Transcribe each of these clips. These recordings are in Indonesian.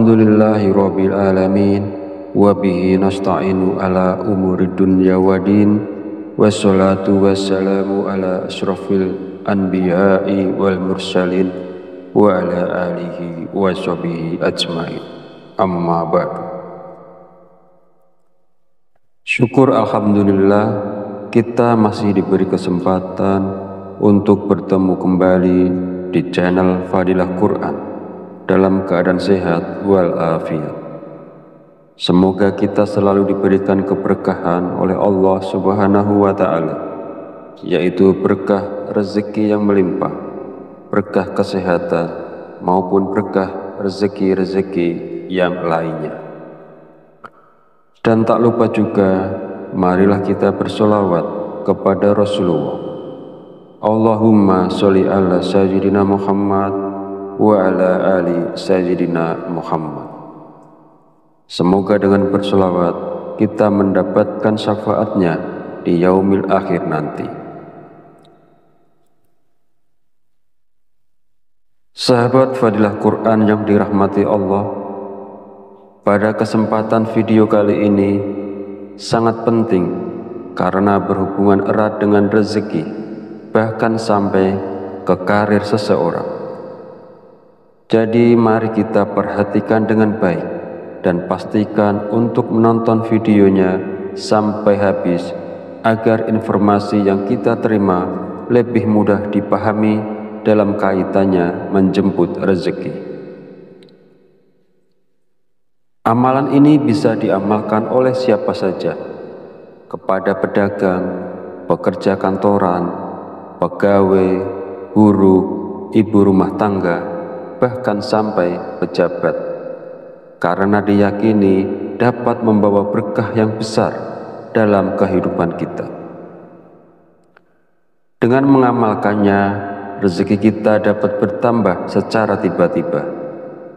Alhamdulillahi Rabbil Alamin. Wabihi nasta'inu ala umuri dunya wa din. Wassalatu wassalamu ala ashrafil anbiya'i wal mursalin wa ala alihi wa sahbihi ajma'in. Amma ba'du. Syukur Alhamdulillah, kita masih diberi kesempatan untuk bertemu kembali di channel Fadilah Quran dalam keadaan sehat walafiat. Semoga kita selalu diberikan keberkahan oleh Allah Subhanahu wa Ta'ala, yaitu berkah rezeki yang melimpah, berkah kesehatan, maupun berkah rezeki-rezeki yang lainnya. Dan tak lupa juga, marilah kita bersolawat kepada Rasulullah. Allahumma sholli ala sayyidina Muhammad wa ala ali sayyidina Muhammad. Semoga dengan bersolawat kita mendapatkan syafaatnya di yaumil akhir nanti. Sahabat Fadilah Quran yang dirahmati Allah, pada kesempatan video kali ini sangat penting karena berhubungan erat dengan rezeki, bahkan sampai ke karir seseorang. Jadi mari kita perhatikan dengan baik dan pastikan untuk menonton videonya sampai habis agar informasi yang kita terima lebih mudah dipahami dalam kaitannya menjemput rezeki. Amalan ini bisa diamalkan oleh siapa saja, kepada pedagang, pekerja kantoran, pegawai, guru, ibu rumah tangga, bahkan sampai pejabat, karena diyakini dapat membawa berkah yang besar dalam kehidupan kita. Dengan mengamalkannya, rezeki kita dapat bertambah secara tiba-tiba,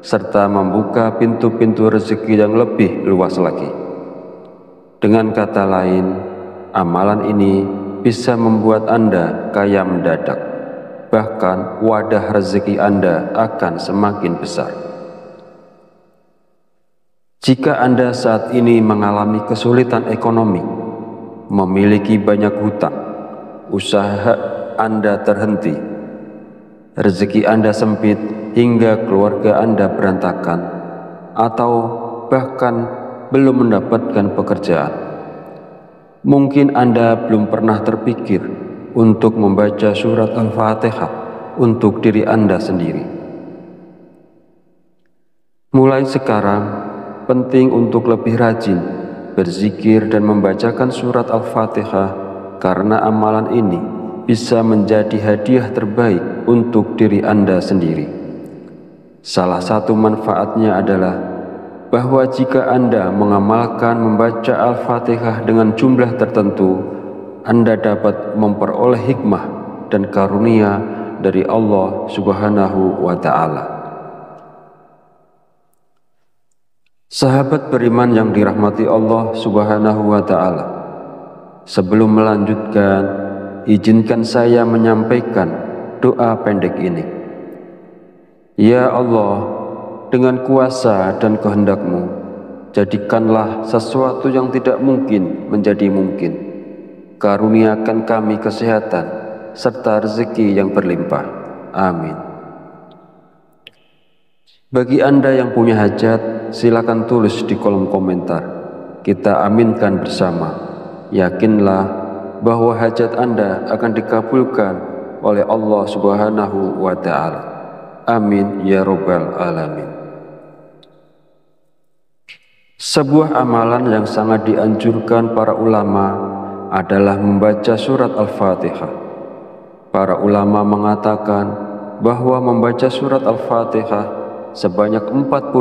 serta membuka pintu-pintu rezeki yang lebih luas lagi. Dengan kata lain, amalan ini bisa membuat Anda kaya mendadak. Bahkan wadah rezeki Anda akan semakin besar. Jika Anda saat ini mengalami kesulitan ekonomi, memiliki banyak hutang, usaha Anda terhenti, rezeki Anda sempit hingga keluarga Anda berantakan, atau bahkan belum mendapatkan pekerjaan, mungkin Anda belum pernah terpikir untuk membaca surat Al-Fatihah untuk diri Anda sendiri. Mulai sekarang, penting untuk lebih rajin berzikir dan membacakan surat Al-Fatihah, karena amalan ini bisa menjadi hadiah terbaik untuk diri Anda sendiri. Salah satu manfaatnya adalah bahwa jika Anda mengamalkan membaca Al-Fatihah dengan jumlah tertentu, Anda dapat memperoleh hikmah dan karunia dari Allah Subhanahu wa Ta'ala. Sahabat beriman yang dirahmati Allah Subhanahu wa Ta'ala, sebelum melanjutkan, izinkan saya menyampaikan doa pendek ini. Ya Allah, dengan kuasa dan kehendak-Mu, jadikanlah sesuatu yang tidak mungkin menjadi mungkin. Karuniakan kami kesehatan serta rezeki yang berlimpah. Amin. Bagi Anda yang punya hajat, silakan tulis di kolom komentar. Kita aminkan bersama. Yakinlah bahwa hajat Anda akan dikabulkan oleh Allah Subhanahu wa Ta'ala. Amin ya Rabbal Alamin. Sebuah amalan yang sangat dianjurkan para ulama adalah membaca surat Al-Fatihah. Para ulama mengatakan bahwa membaca surat Al-Fatihah sebanyak 41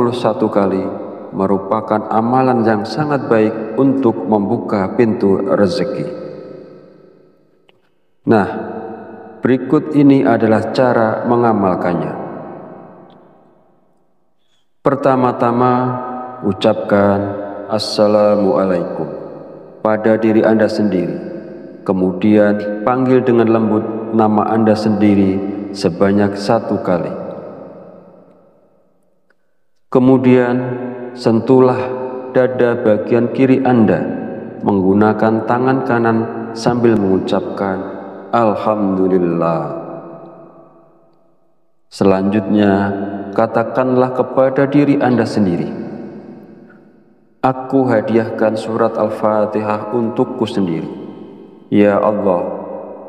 kali merupakan amalan yang sangat baik untuk membuka pintu rezeki. Nah, berikut ini adalah cara mengamalkannya. Pertama-tama, ucapkan Assalamualaikum pada diri Anda sendiri. Kemudian panggil dengan lembut nama Anda sendiri sebanyak 1 kali. Kemudian sentuhlah dada bagian kiri Anda menggunakan tangan kanan sambil mengucapkan Alhamdulillah. Selanjutnya, katakanlah kepada diri Anda sendiri, aku hadiahkan surat Al-Fatihah untukku sendiri. Ya Allah,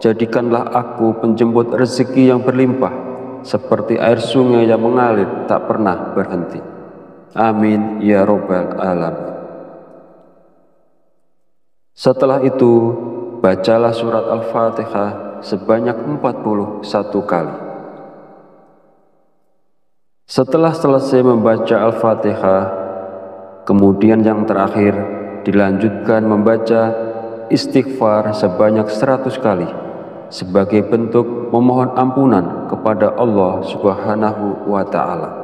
jadikanlah aku penjemput rezeki yang berlimpah, seperti air sungai yang mengalir tak pernah berhenti. Amin ya Rabbal Alamin. Setelah itu, bacalah surat Al-Fatihah sebanyak 41 kali. Setelah selesai membaca Al-Fatihah, kemudian yang terakhir dilanjutkan membaca istighfar sebanyak 100 kali sebagai bentuk memohon ampunan kepada Allah Subhanahu wa Ta'ala.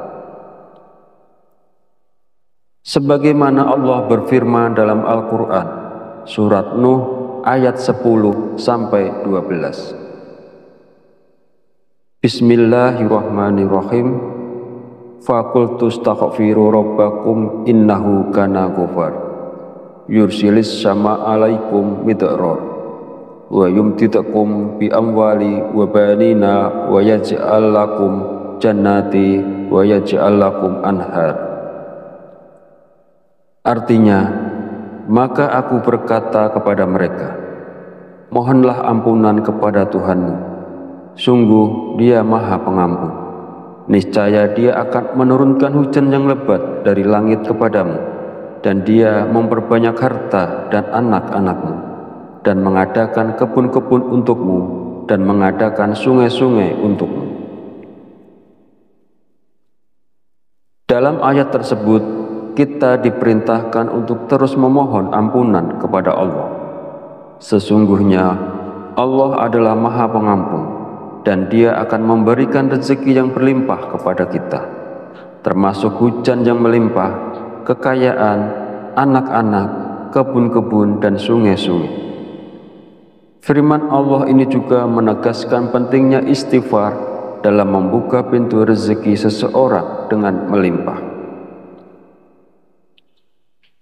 Sebagaimana Allah berfirman dalam Al-Quran, surat Nuh ayat 10-12. Bismillahirrahmanirrahim. Fakultu astaghfiru rabbakum innahu kana ghafar yursilis sama alaikum midrar wa yumtidakum bi amwali wa banina wa yaj'al lakum jannati wa yaj'al lakum anhar. Artinya, maka aku berkata kepada mereka, mohonlah ampunan kepada Tuhanmu, sungguh Dia Maha Pengampun. Niscaya Dia akan menurunkan hujan yang lebat dari langit kepadamu, dan Dia memperbanyak harta dan anak-anakmu, dan mengadakan kebun-kebun untukmu, dan mengadakan sungai-sungai untukmu. Dalam ayat tersebut, kita diperintahkan untuk terus memohon ampunan kepada Allah. Sesungguhnya Allah adalah Maha Pengampun, dan Dia akan memberikan rezeki yang berlimpah kepada kita, termasuk hujan yang melimpah, kekayaan, anak-anak, kebun-kebun, dan sungai-sungai. Firman Allah ini juga menegaskan pentingnya istighfar dalam membuka pintu rezeki seseorang dengan melimpah.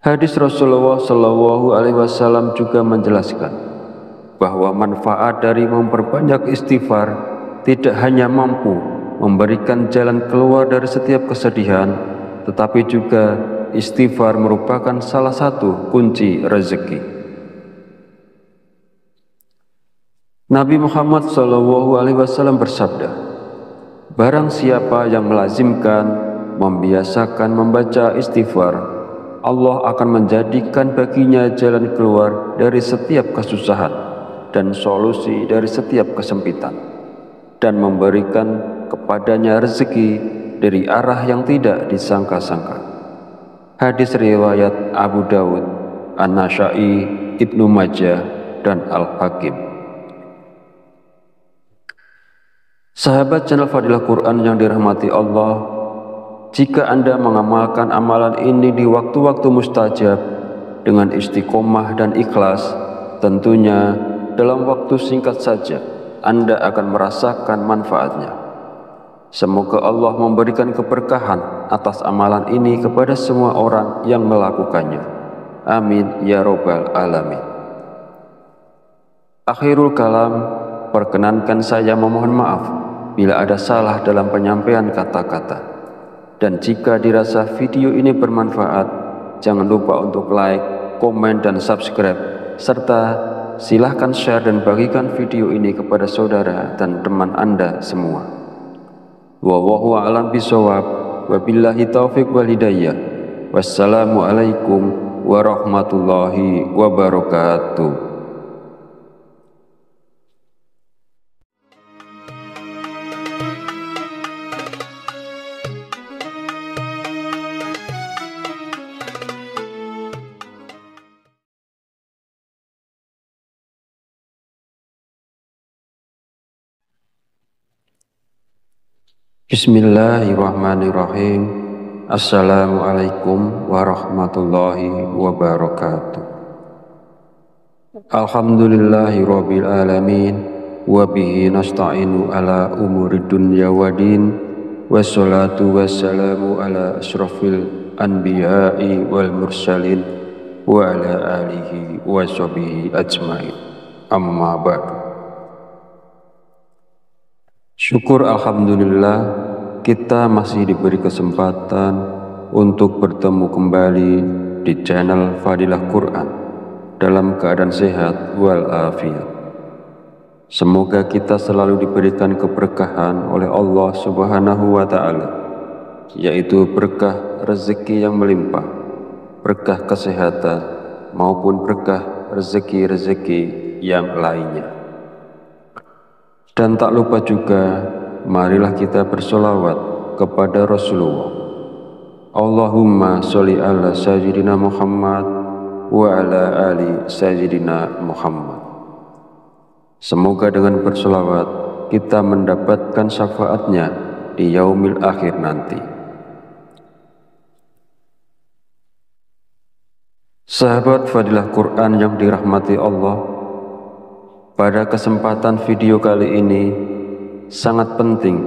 Hadis Rasulullah SAW juga menjelaskan bahwa manfaat dari memperbanyak istighfar tidak hanya mampu memberikan jalan keluar dari setiap kesedihan, tetapi juga istighfar merupakan salah satu kunci rezeki. Nabi Muhammad SAW bersabda, barang siapa yang melazimkan, membiasakan membaca istighfar, Allah akan menjadikan baginya jalan keluar dari setiap kesusahan dan solusi dari setiap kesempitan, dan memberikan kepadanya rezeki dari arah yang tidak disangka-sangka. Hadis riwayat Abu Dawud, An-Nasa'i, Ibnu Majah, dan Al-Hakim. Sahabat channel Fadilah Quran yang dirahmati Allah, jika Anda mengamalkan amalan ini di waktu-waktu mustajab dengan istiqomah dan ikhlas, tentunya dalam waktu singkat saja Anda akan merasakan manfaatnya. Semoga Allah memberikan keberkahan atas amalan ini kepada semua orang yang melakukannya. Amin ya Rabbal Alamin. Akhirul kalam, perkenankan saya memohon maaf bila ada salah dalam penyampaian kata-kata. Dan jika dirasa video ini bermanfaat, jangan lupa untuk like, komen, dan subscribe, serta silahkan share dan bagikan video ini kepada saudara dan teman Anda semua. Wallahu a'lam bishawab, wabillahi taufiq wal hidayah. Wassalamualaikum warahmatullahi wabarakatuh. Bismillahirrahmanirrahim. Assalamualaikum warahmatullahi wabarakatuh. Alhamdulillahirabbil alamin wa bihi nasta'inu ala umurid dunya waddin. wassalatu wassalamu ala ashrafil anbiya'i wal mursalin wa ala alihi wa sahbihi ajmain. Amma ba'du. Syukur alhamdulillah kita masih diberi kesempatan untuk bertemu kembali di channel Fadilah Quran dalam keadaan sehat walafiat. Semoga kita selalu diberikan keberkahan oleh Allah Subhanahu wa Ta'ala, yaitu berkah rezeki yang melimpah, berkah kesehatan, maupun berkah rezeki-rezeki yang lainnya. Dan tak lupa juga, marilah kita bersolawat kepada Rasulullah. Allahumma sholli ala sayyidina Muhammad wa ala ali sayyidina Muhammad. Semoga dengan bersolawat kita mendapatkan syafaatnya di yaumil akhir nanti. Sahabat Fadilah Quran yang dirahmati Allah, pada kesempatan video kali ini sangat penting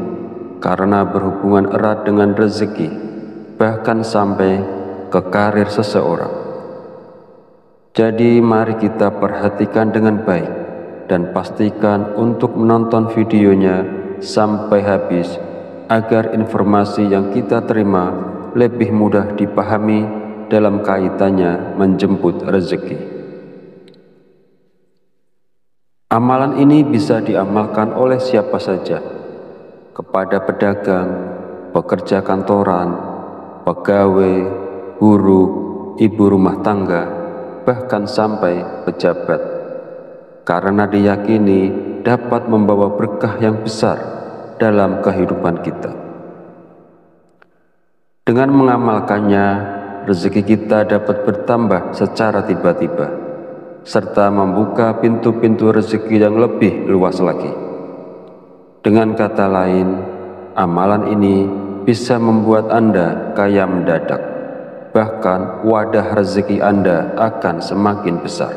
karena berhubungan erat dengan rezeki, bahkan sampai ke karir seseorang. Jadi mari kita perhatikan dengan baik dan pastikan untuk menonton videonya sampai habis agar informasi yang kita terima lebih mudah dipahami dalam kaitannya menjemput rezeki. Amalan ini bisa diamalkan oleh siapa saja, kepada pedagang, pekerja kantoran, pegawai, guru, ibu rumah tangga, bahkan sampai pejabat, karena diyakini dapat membawa berkah yang besar dalam kehidupan kita. Dengan mengamalkannya, rezeki kita dapat bertambah secara tiba-tiba, serta membuka pintu-pintu rezeki yang lebih luas lagi. Dengan kata lain, amalan ini bisa membuat Anda kaya mendadak, bahkan wadah rezeki Anda akan semakin besar.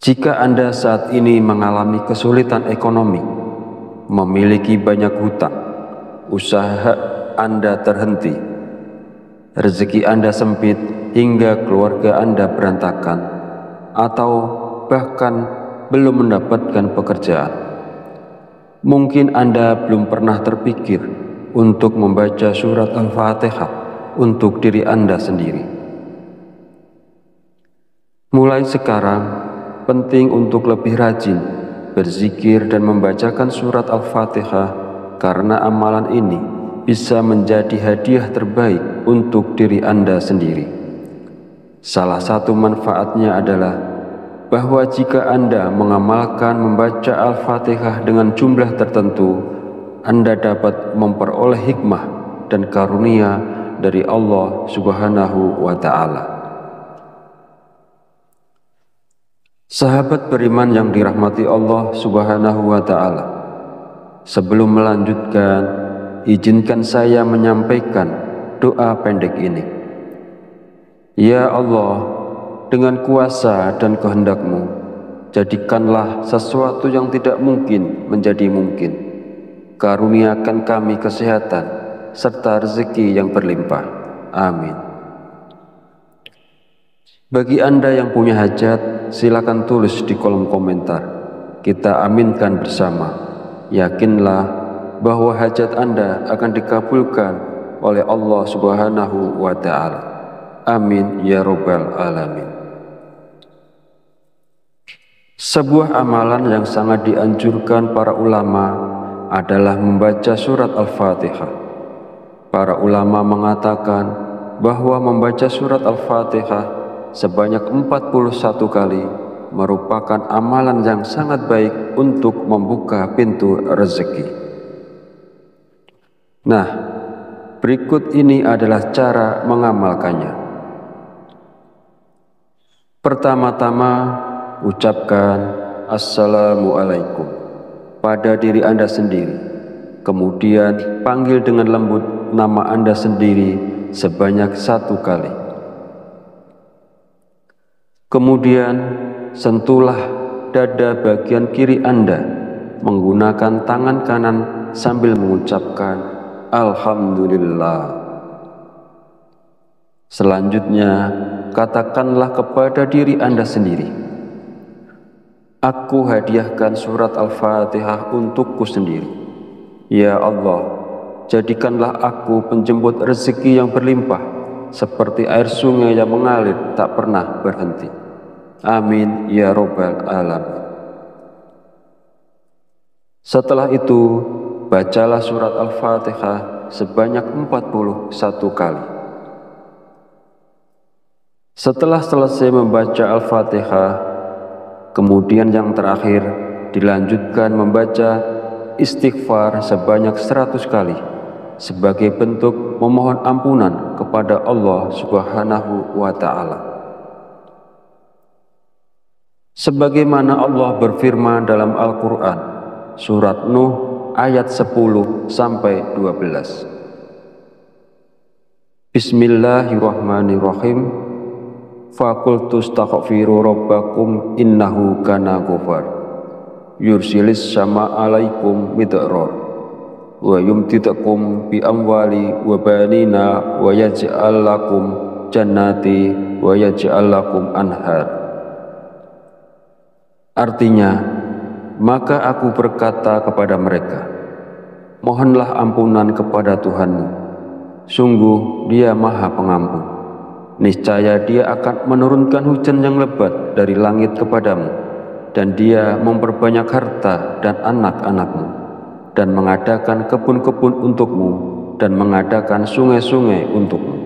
Jika Anda saat ini mengalami kesulitan ekonomi, memiliki banyak hutang, usaha Anda terhenti, rezeki Anda sempit hingga keluarga Anda berantakan, atau bahkan belum mendapatkan pekerjaan, mungkin Anda belum pernah terpikir untuk membaca surat Al-Fatihah untuk diri Anda sendiri. Mulai sekarang, penting untuk lebih rajin berzikir dan membacakan surat Al-Fatihah, karena amalan ini bisa menjadi hadiah terbaik untuk diri Anda sendiri. Salah satu manfaatnya adalah bahwa jika Anda mengamalkan membaca Al-Fatihah dengan jumlah tertentu, Anda dapat memperoleh hikmah dan karunia dari Allah Subhanahu wa Ta'ala. Sahabat beriman yang dirahmati Allah Subhanahu wa Ta'ala, sebelum melanjutkan, izinkan saya menyampaikan doa pendek ini. Ya Allah, dengan kuasa dan kehendak-Mu, jadikanlah sesuatu yang tidak mungkin menjadi mungkin. Karuniakan kami kesehatan serta rezeki yang berlimpah. Amin. Bagi Anda yang punya hajat, silakan tulis di kolom komentar. Kita aminkan bersama. Yakinlah bahwa hajat Anda akan dikabulkan oleh Allah Subhanahu wa Ta'ala. Amin ya Rabbal Alamin. Sebuah amalan yang sangat dianjurkan para ulama adalah membaca surat Al-Fatihah. Para ulama mengatakan bahwa membaca surat Al-Fatihah sebanyak 41 kali merupakan amalan yang sangat baik untuk membuka pintu rezeki. Nah, berikut ini adalah cara mengamalkannya. Pertama-tama, ucapkan Assalamualaikum pada diri Anda sendiri. Kemudian panggil dengan lembut nama Anda sendiri sebanyak 1 kali. Kemudian sentuhlah dada bagian kiri Anda menggunakan tangan kanan sambil mengucapkan Alhamdulillah. Selanjutnya, katakanlah kepada diri Anda sendiri, aku hadiahkan surat Al-Fatihah untukku sendiri. Ya Allah, jadikanlah aku penjemput rezeki yang berlimpah, seperti air sungai yang mengalir tak pernah berhenti. Amin ya Rabbal Alamin. Setelah itu, bacalah surat Al-Fatihah sebanyak 41 kali. Setelah selesai membaca Al-Fatihah, kemudian yang terakhir dilanjutkan membaca istighfar sebanyak 100 kali sebagai bentuk memohon ampunan kepada Allah Subhanahu wa Ta'ala. Sebagaimana Allah berfirman dalam Al-Quran, surat Nuh ayat 10-12. Bismillahirrahmanirrahim. Faqultu astaghfiru rabbakum innahu kana ghafar yursilis sama alaikum midrar wa yumtidakum bi amwali wa banina wa yaj'al lakum jannati wa yaj'al lakum anhar. Artinya, maka aku berkata kepada mereka, mohonlah ampunan kepada Tuhanmu, sungguh Dia Maha Pengampun. Niscaya Dia akan menurunkan hujan yang lebat dari langit kepadamu, dan Dia memperbanyak harta dan anak-anakmu, dan mengadakan kebun-kebun untukmu, dan mengadakan sungai-sungai untukmu.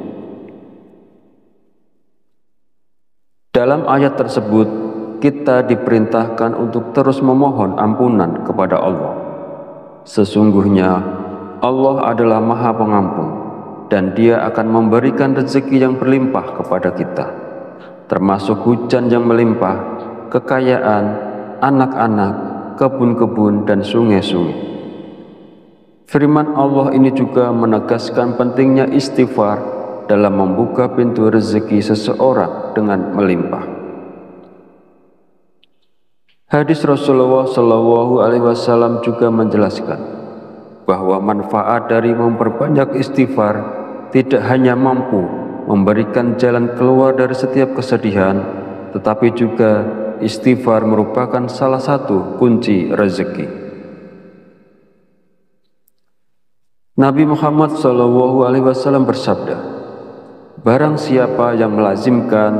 Dalam ayat tersebut, kita diperintahkan untuk terus memohon ampunan kepada Allah. Sesungguhnya Allah adalah Maha Pengampun, dan Dia akan memberikan rezeki yang berlimpah kepada kita, termasuk hujan yang melimpah, kekayaan, anak-anak, kebun-kebun, dan sungai-sungai. Firman Allah ini juga menegaskan pentingnya istighfar dalam membuka pintu rezeki seseorang dengan melimpah. Hadis Rasulullah SAW juga menjelaskan bahwa manfaat dari memperbanyak istighfar tidak hanya mampu memberikan jalan keluar dari setiap kesedihan, tetapi juga istighfar merupakan salah satu kunci rezeki. Nabi Muhammad SAW bersabda, barang siapa yang melazimkan,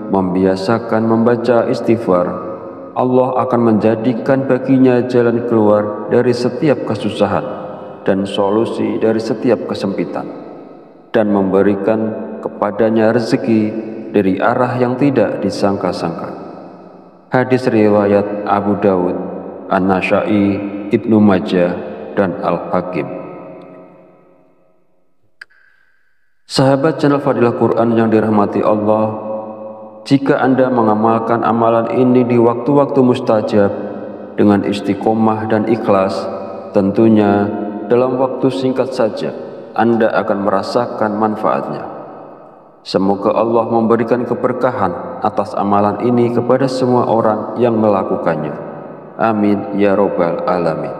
membiasakan membaca istighfar, Allah akan menjadikan baginya jalan keluar dari setiap kesusahan dan solusi dari setiap kesempitan, dan memberikan kepadanya rezeki dari arah yang tidak disangka-sangka. Hadis riwayat Abu Dawud, An-Nasa'i, Ibnu Majah, dan Al-Hakim. Sahabat channel Fadilah Quran yang dirahmati Allah, jika Anda mengamalkan amalan ini di waktu-waktu mustajab dengan istiqomah dan ikhlas, tentunya dalam waktu singkat saja Anda akan merasakan manfaatnya. Semoga Allah memberikan keberkahan atas amalan ini kepada semua orang yang melakukannya. Amin ya Rabbal Alamin.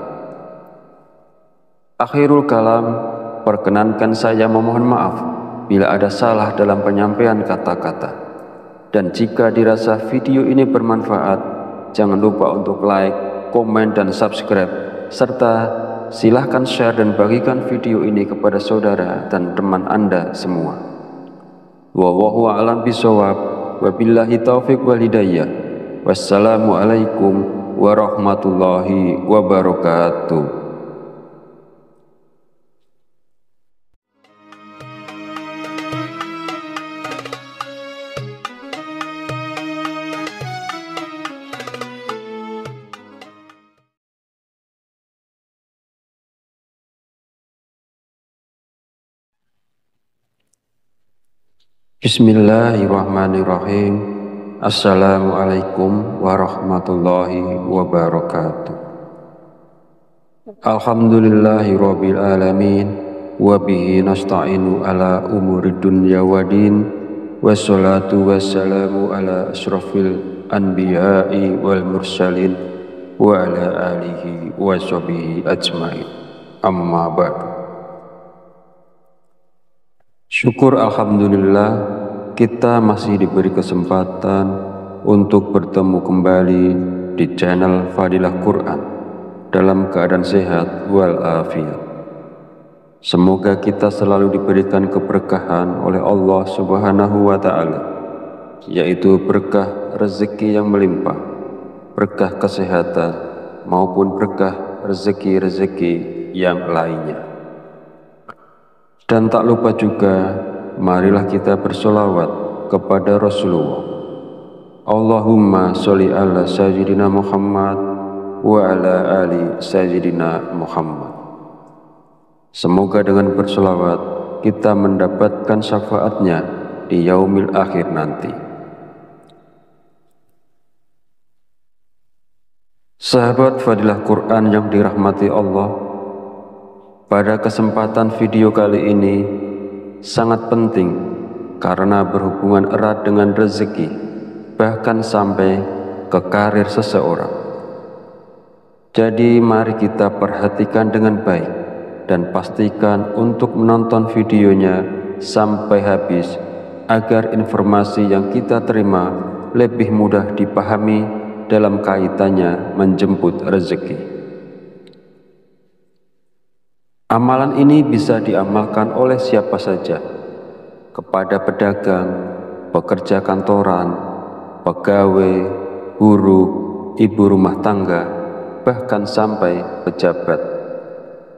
Akhirul kalam, perkenankan saya memohon maaf bila ada salah dalam penyampaian kata-kata. Dan jika dirasa video ini bermanfaat, jangan lupa untuk like, komen, dan subscribe, serta silahkan share dan bagikan video ini kepada saudara dan teman Anda semua. Wallahu a'lam bishawab, wabillahi taufiq wal hidayah. Wassalamualaikum warahmatullahi wabarakatuh. Bismillahirrahmanirrahim. Assalamualaikum warahmatullahi wabarakatuh. Alhamdulillahi rabbil alamin, wa bihi nasta'inu ala umuri dunya waddin, wassalatu wassalamu ala asyrafil anbiya'i wal mursalin wa ala alihi wa sahbihi ajmain. Amma ba'du. Syukur alhamdulillah kita masih diberi kesempatan untuk bertemu kembali di channel Fadilah Quran dalam keadaan sehat walafiat. Semoga kita selalu diberikan keberkahan oleh Allah Subhanahu wa Ta'ala, yaitu berkah rezeki yang melimpah, berkah kesehatan, maupun berkah rezeki-rezeki yang lainnya. Dan tak lupa juga, marilah kita bersolawat kepada Rasulullah. Allahumma sholli ala sayyidina Muhammad wa ala ali sayyidina Muhammad. Semoga dengan bersolawat kita mendapatkan syafaatnya di yaumil akhir nanti. Sahabat Fadilah Quran yang dirahmati Allah, pada kesempatan video kali ini sangat penting karena berhubungan erat dengan rezeki, bahkan sampai ke karir seseorang. Jadi mari kita perhatikan dengan baik dan pastikan untuk menonton videonya sampai habis agar informasi yang kita terima lebih mudah dipahami dalam kaitannya menjemput rezeki. Amalan ini bisa diamalkan oleh siapa saja, kepada pedagang, pekerja kantoran, pegawai, guru, ibu rumah tangga, bahkan sampai pejabat,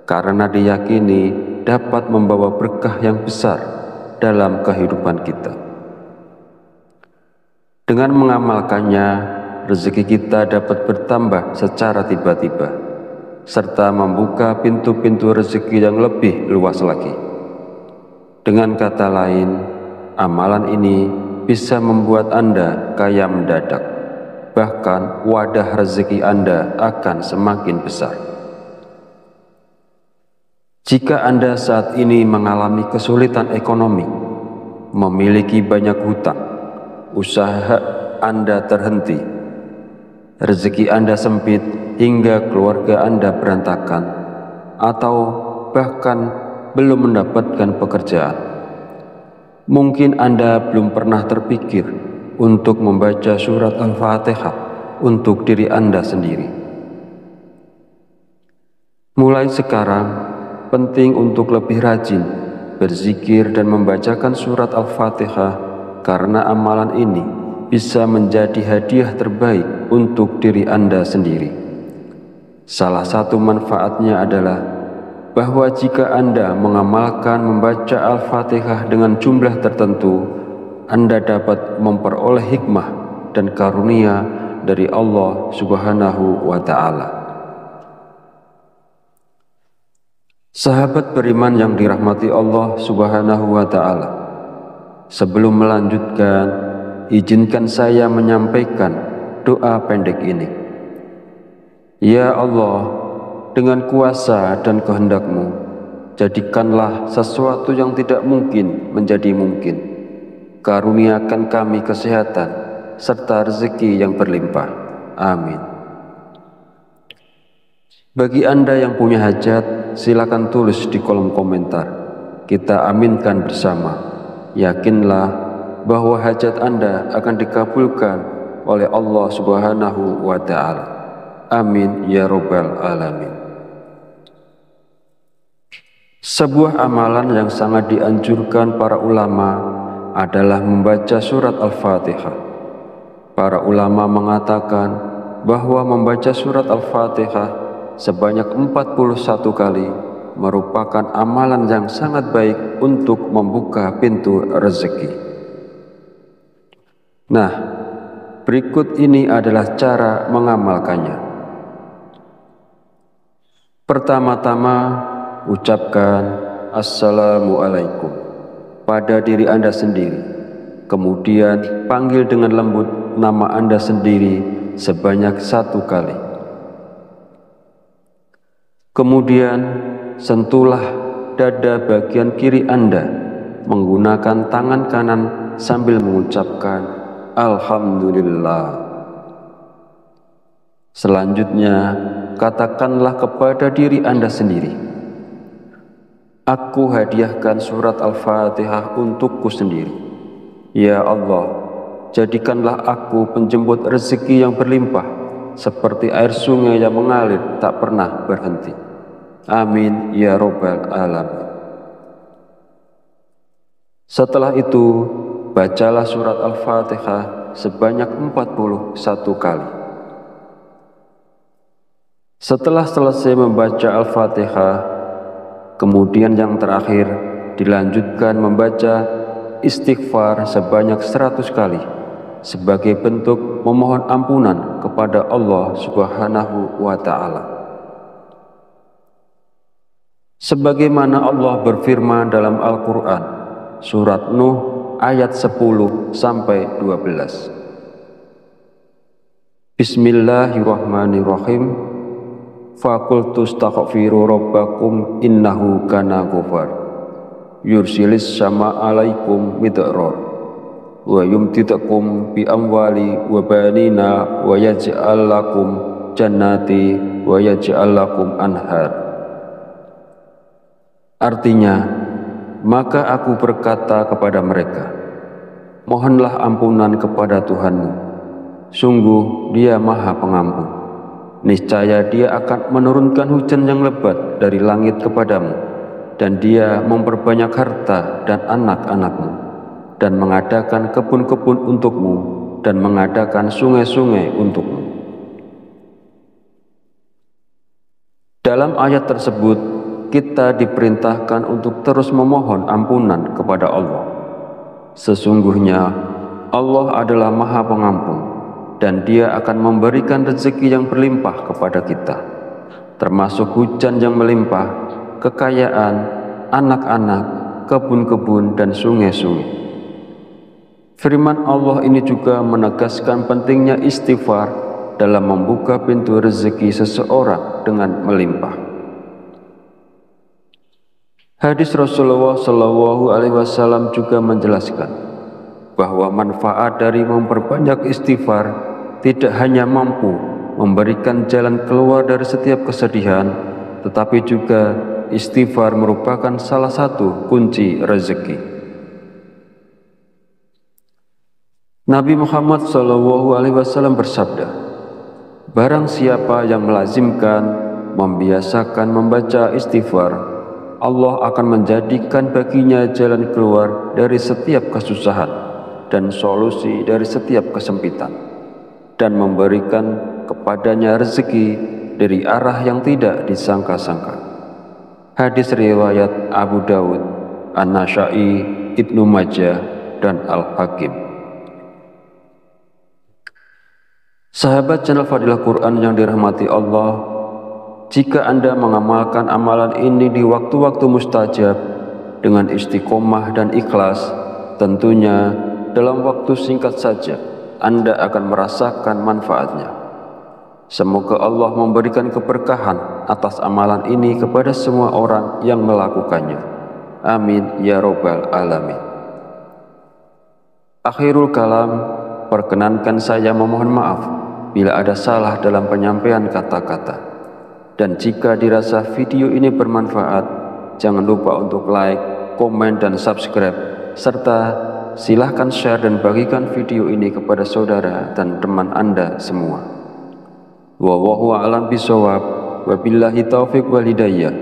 karena diyakini dapat membawa berkah yang besar dalam kehidupan kita. Dengan mengamalkannya, rezeki kita dapat bertambah secara tiba-tiba, serta membuka pintu-pintu rezeki yang lebih luas lagi. Dengan kata lain, amalan ini bisa membuat Anda kaya mendadak, bahkan wadah rezeki Anda akan semakin besar. Jika Anda saat ini mengalami kesulitan ekonomi, memiliki banyak hutang, usaha Anda terhenti, rezeki Anda sempit hingga keluarga Anda berantakan, atau bahkan belum mendapatkan pekerjaan, mungkin Anda belum pernah terpikir untuk membaca surat Al-Fatihah untuk diri Anda sendiri. Mulai sekarang, penting untuk lebih rajin berzikir dan membacakan surat Al-Fatihah, karena amalan ini bisa menjadi hadiah terbaik untuk diri Anda sendiri. Salah satu manfaatnya adalah bahwa jika Anda mengamalkan membaca Al-Fatihah dengan jumlah tertentu, Anda dapat memperoleh hikmah dan karunia dari Allah Subhanahu wa Ta'ala. Sahabat beriman yang dirahmati Allah Subhanahu wa Ta'ala, sebelum melanjutkan, izinkan saya menyampaikan doa pendek ini. Ya Allah, dengan kuasa dan kehendak-Mu, jadikanlah sesuatu yang tidak mungkin menjadi mungkin. Karuniakan kami kesehatan serta rezeki yang berlimpah. Amin. Bagi Anda yang punya hajat, silakan tulis di kolom komentar. Kita aminkan bersama. Yakinlah bahwa hajat Anda akan dikabulkan oleh Allah Subhanahu wa Ta'ala. Amin ya Rabbal Alamin. Sebuah amalan yang sangat dianjurkan para ulama adalah membaca surat Al-Fatihah. Para ulama mengatakan bahwa membaca surat Al-Fatihah sebanyak 41 kali merupakan amalan yang sangat baik untuk membuka pintu rezeki. Nah, berikut ini adalah cara mengamalkannya. Pertama-tama, ucapkan Assalamualaikum pada diri Anda sendiri. Kemudian panggil dengan lembut nama Anda sendiri sebanyak 1 kali. Kemudian sentuhlah dada bagian kiri Anda menggunakan tangan kanan sambil mengucapkan Alhamdulillah. Selanjutnya, katakanlah kepada diri Anda sendiri, Aku hadiahkan surat Al-Fatihah untukku sendiri. Ya Allah, jadikanlah aku penjemput rezeki yang berlimpah, seperti air sungai yang mengalir tak pernah berhenti. Amin ya Rabbal Alamin. Setelah itu, bacalah surat Al-Fatihah sebanyak 41 kali. Setelah selesai membaca Al-Fatihah, kemudian yang terakhir dilanjutkan membaca istighfar sebanyak 100 kali sebagai bentuk memohon ampunan kepada Allah Subhanahu wa Ta'ala. Sebagaimana Allah berfirman dalam Al-Quran, surat Nuh ayat 10-12. Bismillahirrahmanirrahim. Faqultu astaghfiru rabbakum innahu kana ghafar yursilis sama alaikum midrar wa yumtidakum bi amwali wa banina wa yaj'al lakum jannati wa yaj'al lakum anhar. Artinya, maka aku berkata kepada mereka, mohonlah ampunan kepada Tuhanmu, sungguh Dia Maha Pengampun. Niscaya Dia akan menurunkan hujan yang lebat dari langit kepadamu, dan Dia memperbanyak harta dan anak-anakmu, dan mengadakan kebun-kebun untukmu, dan mengadakan sungai-sungai untukmu. Dalam ayat tersebut, kita diperintahkan untuk terus memohon ampunan kepada Allah. Sesungguhnya Allah adalah Maha Pengampun, dan Dia akan memberikan rezeki yang berlimpah kepada kita, termasuk hujan yang melimpah, kekayaan, anak-anak, kebun-kebun, dan sungai-sungai. Firman Allah ini juga menegaskan pentingnya istighfar dalam membuka pintu rezeki seseorang dengan melimpah. Hadis Rasulullah SAW juga menjelaskan bahwa manfaat dari memperbanyak istighfar tidak hanya mampu memberikan jalan keluar dari setiap kesedihan, tetapi juga istighfar merupakan salah satu kunci rezeki. Nabi Muhammad SAW bersabda, barang siapa yang melazimkan, membiasakan membaca istighfar, Allah akan menjadikan baginya jalan keluar dari setiap kesusahan dan solusi dari setiap kesempitan, dan memberikan kepadanya rezeki dari arah yang tidak disangka-sangka. Hadis riwayat Abu Dawud, An-Nasa'i, Ibnu Majah, dan Al-Hakim. Sahabat channel Fadilah Quran yang dirahmati Allah, jika Anda mengamalkan amalan ini di waktu-waktu mustajab dengan istiqomah dan ikhlas, tentunya dalam waktu singkat saja Anda akan merasakan manfaatnya. Semoga Allah memberikan keberkahan atas amalan ini kepada semua orang yang melakukannya. Amin ya Rabbal Alamin. Akhirul kalam, perkenankan saya memohon maaf bila ada salah dalam penyampaian kata-kata. Dan jika dirasa video ini bermanfaat, jangan lupa untuk like, komen, dan subscribe, serta silahkan share dan bagikan video ini kepada saudara dan teman Anda semua. Wallahu a'lam bishawab, wabillahi taufiq wal hidayah.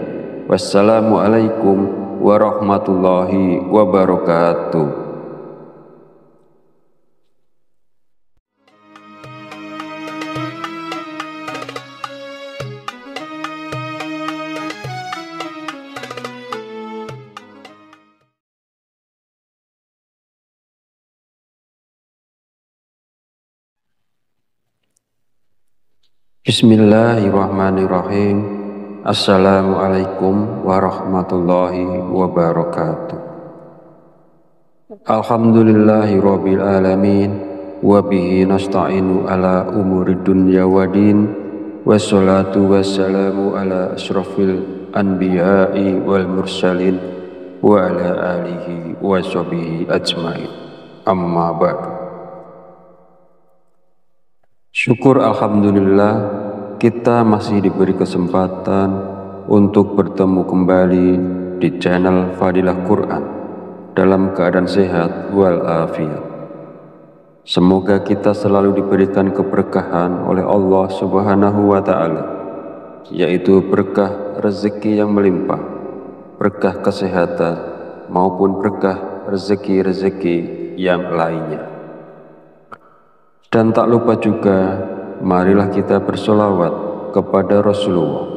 Wassalamualaikum warahmatullahi wabarakatuh. Bismillahirrahmanirrahim. Assalamualaikum warahmatullahi wabarakatuh. Alhamdulillahi rabbil alamin, wa bihi nasta'inu ala umuri dunya waddin, wassalatu wassalamu ala asyrafil anbiya'i wal mursalin wa ala alihi wa sahbihi ajmain. Amma ba'du. Syukur alhamdulillah, kita masih diberi kesempatan untuk bertemu kembali di channel Fadilah Quran dalam keadaan sehat walafiat. Semoga kita selalu diberikan keberkahan oleh Allah Subhanahu wa Ta'ala, yaitu berkah rezeki yang melimpah, berkah kesehatan maupun berkah rezeki-rezeki yang lainnya. Dan tak lupa juga, marilah kita bersolawat kepada Rasulullah.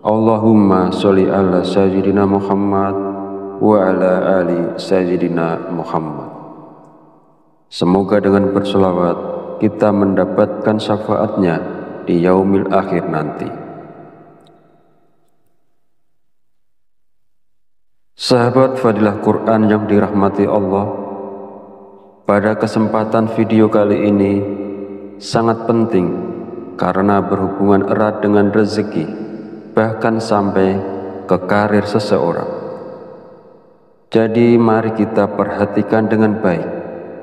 Allahumma sholli ala sayyidina Muhammad wa ala ali sayyidina Muhammad. Semoga dengan bersolawat kita mendapatkan syafaatnya di yaumil akhir nanti. Sahabat Fadilah Quran yang dirahmati Allah, pada kesempatan video kali ini sangat penting karena berhubungan erat dengan rezeki, bahkan sampai ke karir seseorang. Jadi mari kita perhatikan dengan baik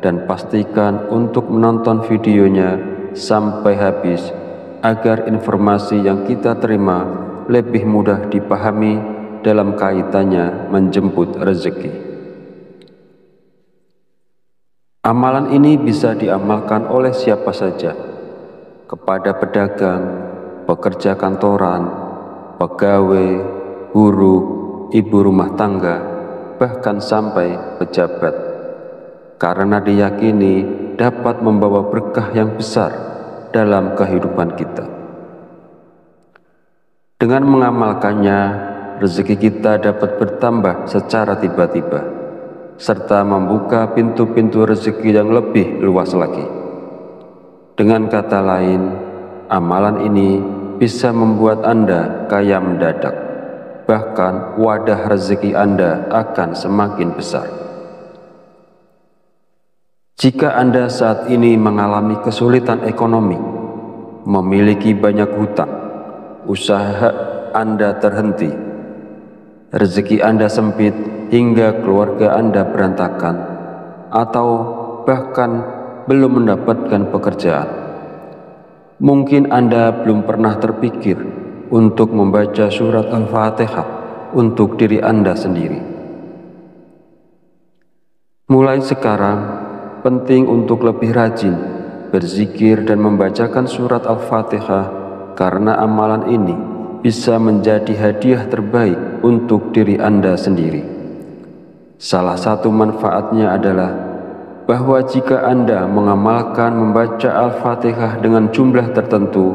dan pastikan untuk menonton videonya sampai habis agar informasi yang kita terima lebih mudah dipahami dalam kaitannya menjemput rezeki. Amalan ini bisa diamalkan oleh siapa saja, kepada pedagang, pekerja kantoran, pegawai, buruh, ibu rumah tangga, bahkan sampai pejabat, karena diyakini dapat membawa berkah yang besar dalam kehidupan kita. Dengan mengamalkannya, rezeki kita dapat bertambah secara tiba-tiba, serta membuka pintu-pintu rezeki yang lebih luas lagi. Dengan kata lain, amalan ini bisa membuat Anda kaya mendadak, bahkan wadah rezeki Anda akan semakin besar. Jika Anda saat ini mengalami kesulitan ekonomi, memiliki banyak hutang, usaha Anda terhenti, rezeki Anda sempit hingga keluarga Anda berantakan, atau bahkan belum mendapatkan pekerjaan, mungkin Anda belum pernah terpikir untuk membaca surat Al-Fatihah untuk diri Anda sendiri. Mulai sekarang, penting untuk lebih rajin berzikir dan membacakan surat Al-Fatihah, karena amalan ini bisa menjadi hadiah terbaik untuk diri Anda sendiri. Salah satu manfaatnya adalah bahwa jika Anda mengamalkan membaca Al-Fatihah dengan jumlah tertentu,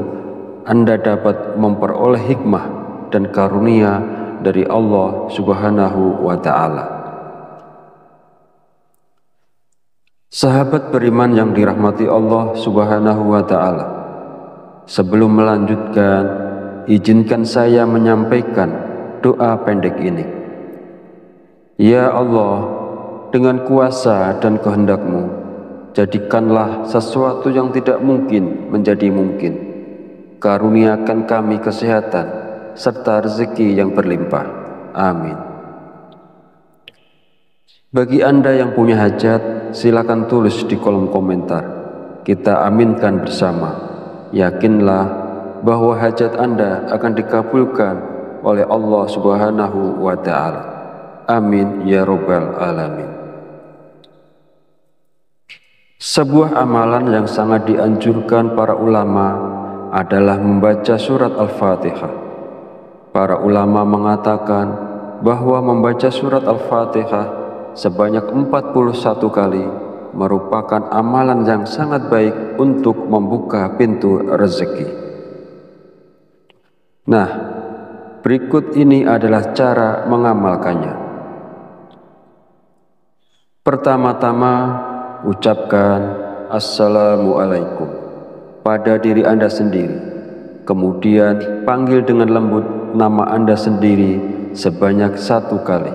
Anda dapat memperoleh hikmah dan karunia dari Allah Subhanahu wa Ta'ala. Sahabat beriman yang dirahmati Allah Subhanahu wa Ta'ala, sebelum melanjutkan, izinkan saya menyampaikan doa pendek ini. Ya Allah, dengan kuasa dan kehendak-Mu, jadikanlah sesuatu yang tidak mungkin menjadi mungkin. Karuniakan kami kesehatan serta rezeki yang berlimpah. Amin. Bagi Anda yang punya hajat, silakan tulis di kolom komentar. Kita aminkan bersama. Yakinlah bahwa hajat Anda akan dikabulkan oleh Allah Subhanahu wa Ta'ala. Amin ya Rabbal Alamin. Sebuah amalan yang sangat dianjurkan para ulama adalah membaca surat Al-Fatihah. Para ulama mengatakan bahwa membaca surat Al-Fatihah sebanyak 41 kali merupakan amalan yang sangat baik untuk membuka pintu rezeki. Nah, berikut ini adalah cara mengamalkannya. Pertama-tama, ucapkan Assalamualaikum pada diri Anda sendiri. Kemudian panggil dengan lembut nama Anda sendiri sebanyak 1 kali.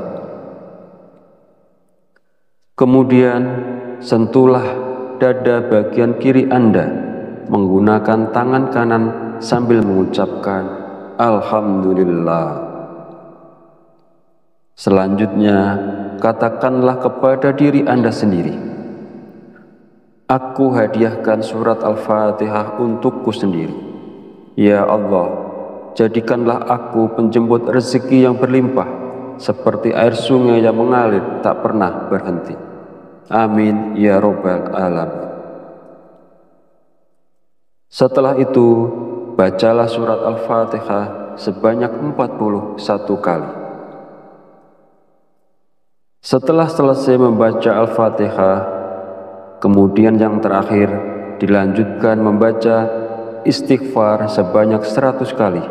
Kemudian sentuhlah dada bagian kiri Anda menggunakan tangan kanan sambil mengucapkan Alhamdulillah. Selanjutnya, katakanlah kepada diri Anda sendiri, aku hadiahkan surat Al-Fatihah untukku sendiri. Ya Allah, jadikanlah aku penjemput rezeki yang berlimpah, seperti air sungai yang mengalir tak pernah berhenti. Amin ya Rabbal Alamin. Setelah itu, bacalah surat Al-Fatihah sebanyak 41 kali. Setelah selesai membaca Al-Fatihah, kemudian yang terakhir dilanjutkan membaca istighfar sebanyak 100 kali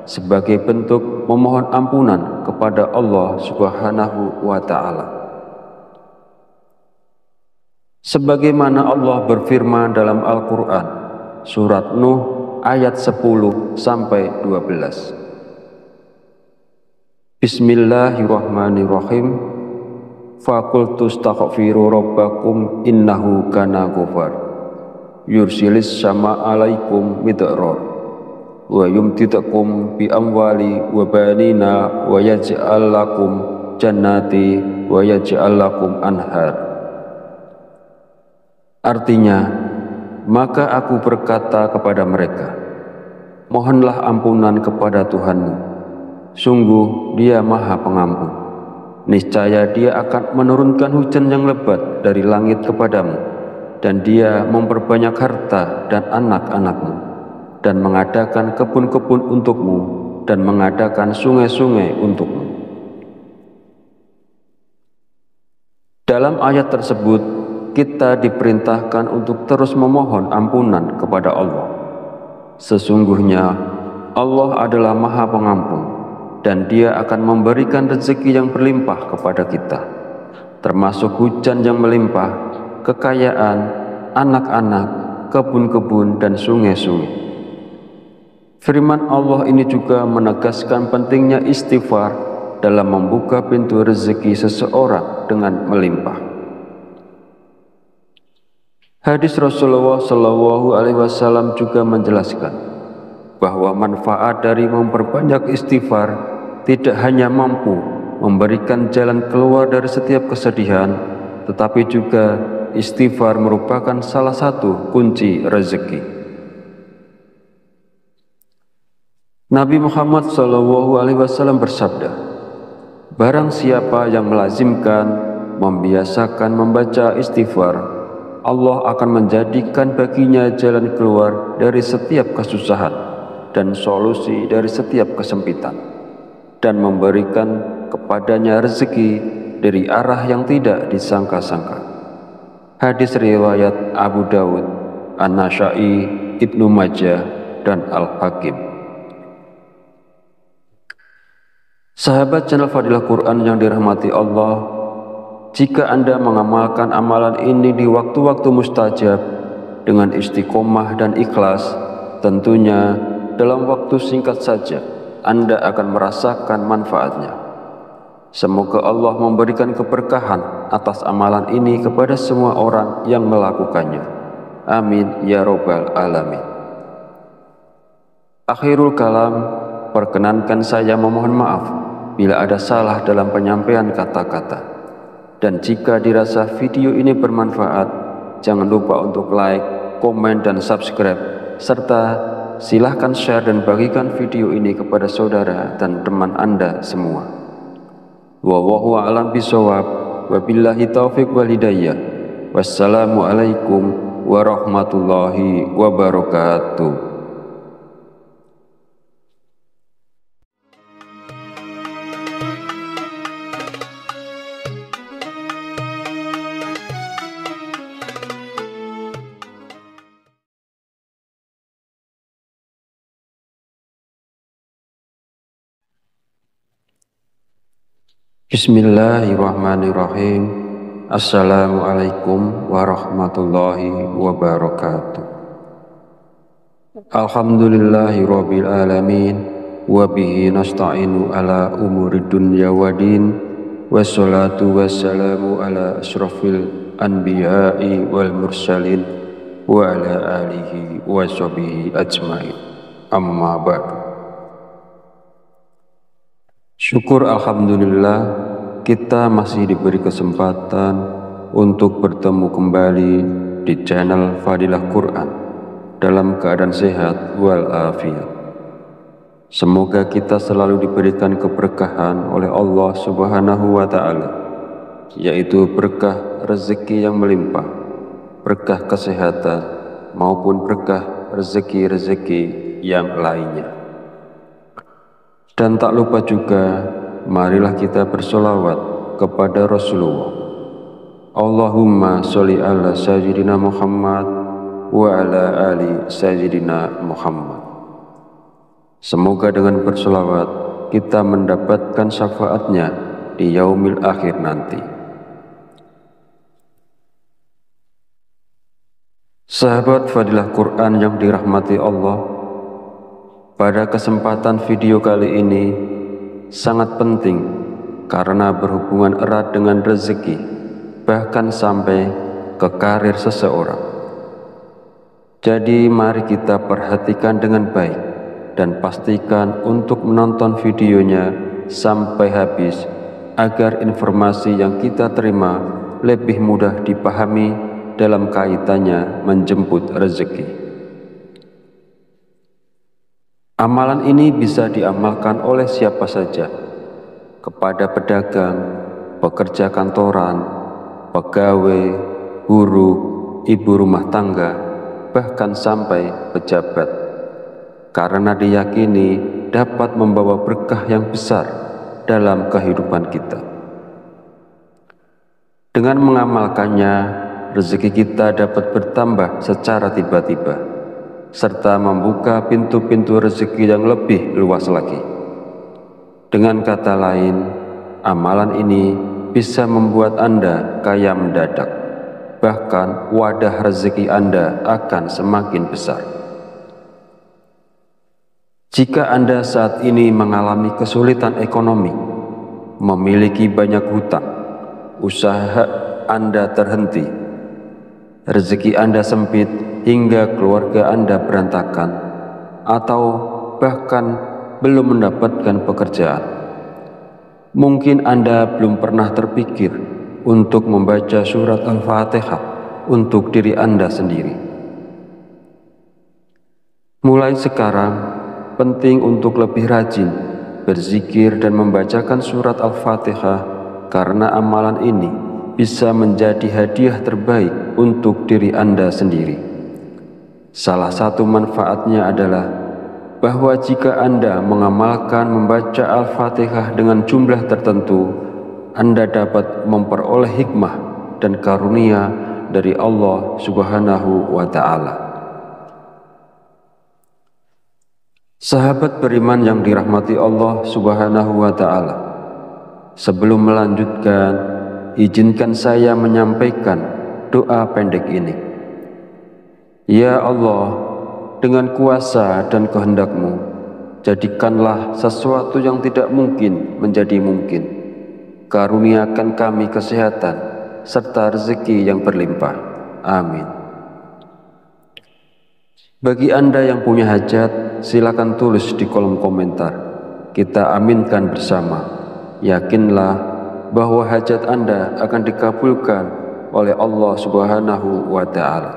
sebagai bentuk memohon ampunan kepada Allah Subhanahu wa Ta'ala. Sebagaimana Allah berfirman dalam Al-Quran, surat Nuh ayat 10-12. Bismillahirrahmanirrahim. Faqultu astaghfiru rabbakum innahu kana ghafar yursilis sama alaikum midrar wa yumtidakum bi amwali wa banina wa yaj'al lakum jannati wa yaj'al lakum anhar. Artinya, maka aku berkata kepada mereka, mohonlah ampunan kepada Tuhanmu, sungguh Dia Maha Pengampun. Niscaya Dia akan menurunkan hujan yang lebat dari langit kepadamu, dan Dia memperbanyak harta dan anak-anakmu, dan mengadakan kebun-kebun untukmu, dan mengadakan sungai-sungai untukmu. Dalam ayat tersebut, kita diperintahkan untuk terus memohon ampunan kepada Allah. Sesungguhnya Allah adalah Maha Pengampun, dan Dia akan memberikan rezeki yang berlimpah kepada kita, termasuk hujan yang melimpah, kekayaan, anak-anak, kebun-kebun, dan sungai-sungai. Firman Allah ini juga menegaskan pentingnya istighfar dalam membuka pintu rezeki seseorang dengan melimpah. Hadis Rasulullah SAW juga menjelaskan bahwa manfaat dari memperbanyak istighfar tidak hanya mampu memberikan jalan keluar dari setiap kesedihan, tetapi juga istighfar merupakan salah satu kunci rezeki. Nabi Muhammad SAW bersabda, barang siapa yang melazimkan, membiasakan membaca istighfar, Allah akan menjadikan baginya jalan keluar dari setiap kesusahan dan solusi dari setiap kesempitan, dan memberikan kepadanya rezeki dari arah yang tidak disangka-sangka. Hadis riwayat Abu Dawud, An-Nasa'i, Ibnu Majah, dan Al-Hakim. Sahabat channel Fadilah Quran yang dirahmati Allah, jika Anda mengamalkan amalan ini di waktu-waktu mustajab dengan istiqomah dan ikhlas, tentunya dalam waktu singkat saja Anda akan merasakan manfaatnya. Semoga Allah memberikan keberkahan atas amalan ini kepada semua orang yang melakukannya. Amin ya Rabbal Alamin. Akhirul kalam, perkenankan saya memohon maaf bila ada salah dalam penyampaian kata-kata. Dan jika dirasa video ini bermanfaat, jangan lupa untuk like, komen, dan subscribe, serta silahkan share dan bagikan video ini kepada saudara dan teman Anda semua. Wallahu a'lam bishawab, wabillahi taufiq wal hidayah. Wassalamualaikum warahmatullahi wabarakatuh. Bismillahirrahmanirrahim. Assalamualaikum warahmatullahi wabarakatuh. Alhamdulillahirabbil alamin, wa bihi nasta'inu ala umuri dunya waddin, wassalatu wassalamu ala asyrafil anbiya'i wal mursalin wa ala alihi wa sahbihi ajmain. Amma ba'du. Syukur alhamdulillah, kita masih diberi kesempatan untuk bertemu kembali di channel Fadilah Quran dalam keadaan sehat walafiat. Semoga kita selalu diberikan keberkahan oleh Allah Subhanahu wa Ta'ala, yaitu berkah rezeki yang melimpah, berkah kesehatan, maupun berkah rezeki-rezeki yang lainnya. Dan tak lupa juga, marilah kita bersolawat kepada Rasulullah. Allahumma sholli ala sayyidina Muhammad wa ala ali sayyidina Muhammad. Semoga dengan bersolawat kita mendapatkan syafaatnya di yaumil akhir nanti. Sahabat Fadilah Quran yang dirahmati Allah, pada kesempatan video kali ini sangat penting karena berhubungan erat dengan rezeki, bahkan sampai ke karir seseorang. Jadi mari kita perhatikan dengan baik dan pastikan untuk menonton videonya sampai habis agar informasi yang kita terima lebih mudah dipahami dalam kaitannya menjemput rezeki. Amalan ini bisa diamalkan oleh siapa saja, kepada pedagang, pekerja kantoran, pegawai, guru, ibu rumah tangga, bahkan sampai pejabat, karena diyakini dapat membawa berkah yang besar dalam kehidupan kita. Dengan mengamalkannya, rezeki kita dapat bertambah secara tiba-tiba, serta membuka pintu-pintu rezeki yang lebih luas lagi. Dengan kata lain, amalan ini bisa membuat Anda kaya mendadak, bahkan wadah rezeki Anda akan semakin besar. Jika Anda saat ini mengalami kesulitan ekonomi, memiliki banyak hutang, usaha Anda terhenti, rezeki Anda sempit hingga keluarga Anda berantakan, atau bahkan belum mendapatkan pekerjaan, mungkin Anda belum pernah terpikir untuk membaca surat Al-Fatihah untuk diri Anda sendiri. Mulai sekarang, penting untuk lebih rajin berzikir dan membacakan surat Al-Fatihah, karena amalan ini bisa menjadi hadiah terbaik untuk diri Anda sendiri. Salah satu manfaatnya adalah bahwa jika Anda mengamalkan membaca Al-Fatihah dengan jumlah tertentu, Anda dapat memperoleh hikmah dan karunia dari Allah Subhanahu wa Ta'ala. Sahabat beriman yang dirahmati Allah Subhanahu wa Ta'ala, sebelum melanjutkan, izinkan saya menyampaikan doa pendek ini. Ya Allah, dengan kuasa dan kehendak-Mu, jadikanlah sesuatu yang tidak mungkin menjadi mungkin. Karuniakan kami kesehatan serta rezeki yang berlimpah. Amin. Bagi Anda yang punya hajat, silakan tulis di kolom komentar. Kita aminkan bersama. Yakinlah bahwa hajat Anda akan dikabulkan oleh Allah Subhanahu wa Ta'ala.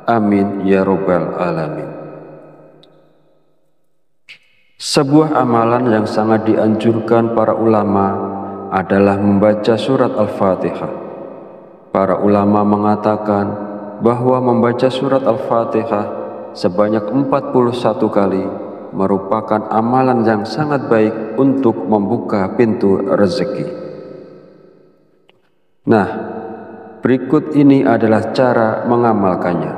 Amin ya Rabbal Alamin. Sebuah amalan yang sangat dianjurkan para ulama adalah membaca surat Al-Fatihah. Para ulama mengatakan bahwa membaca surat Al-Fatihah sebanyak 41 kali merupakan amalan yang sangat baik untuk membuka pintu rezeki. Nah, berikut ini adalah cara mengamalkannya.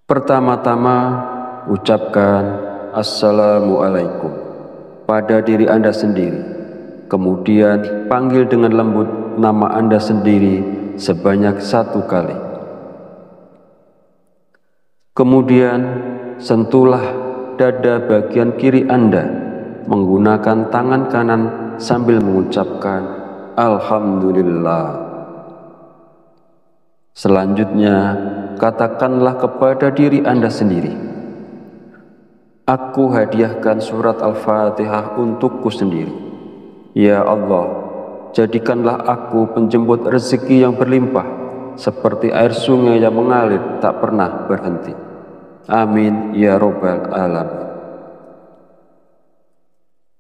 Pertama-tama, ucapkan Assalamualaikum pada diri Anda sendiri. Kemudian panggil dengan lembut nama Anda sendiri sebanyak 1 kali. Kemudian sentuhlah dada bagian kiri Anda menggunakan tangan kanan sambil mengucapkan Alhamdulillah. Selanjutnya, katakanlah kepada diri Anda sendiri, aku hadiahkan surat Al-Fatihah untukku sendiri. Ya Allah, jadikanlah aku penjemput rezeki yang berlimpah, seperti air sungai yang mengalir tak pernah berhenti. Amin ya Rabbal Alamin.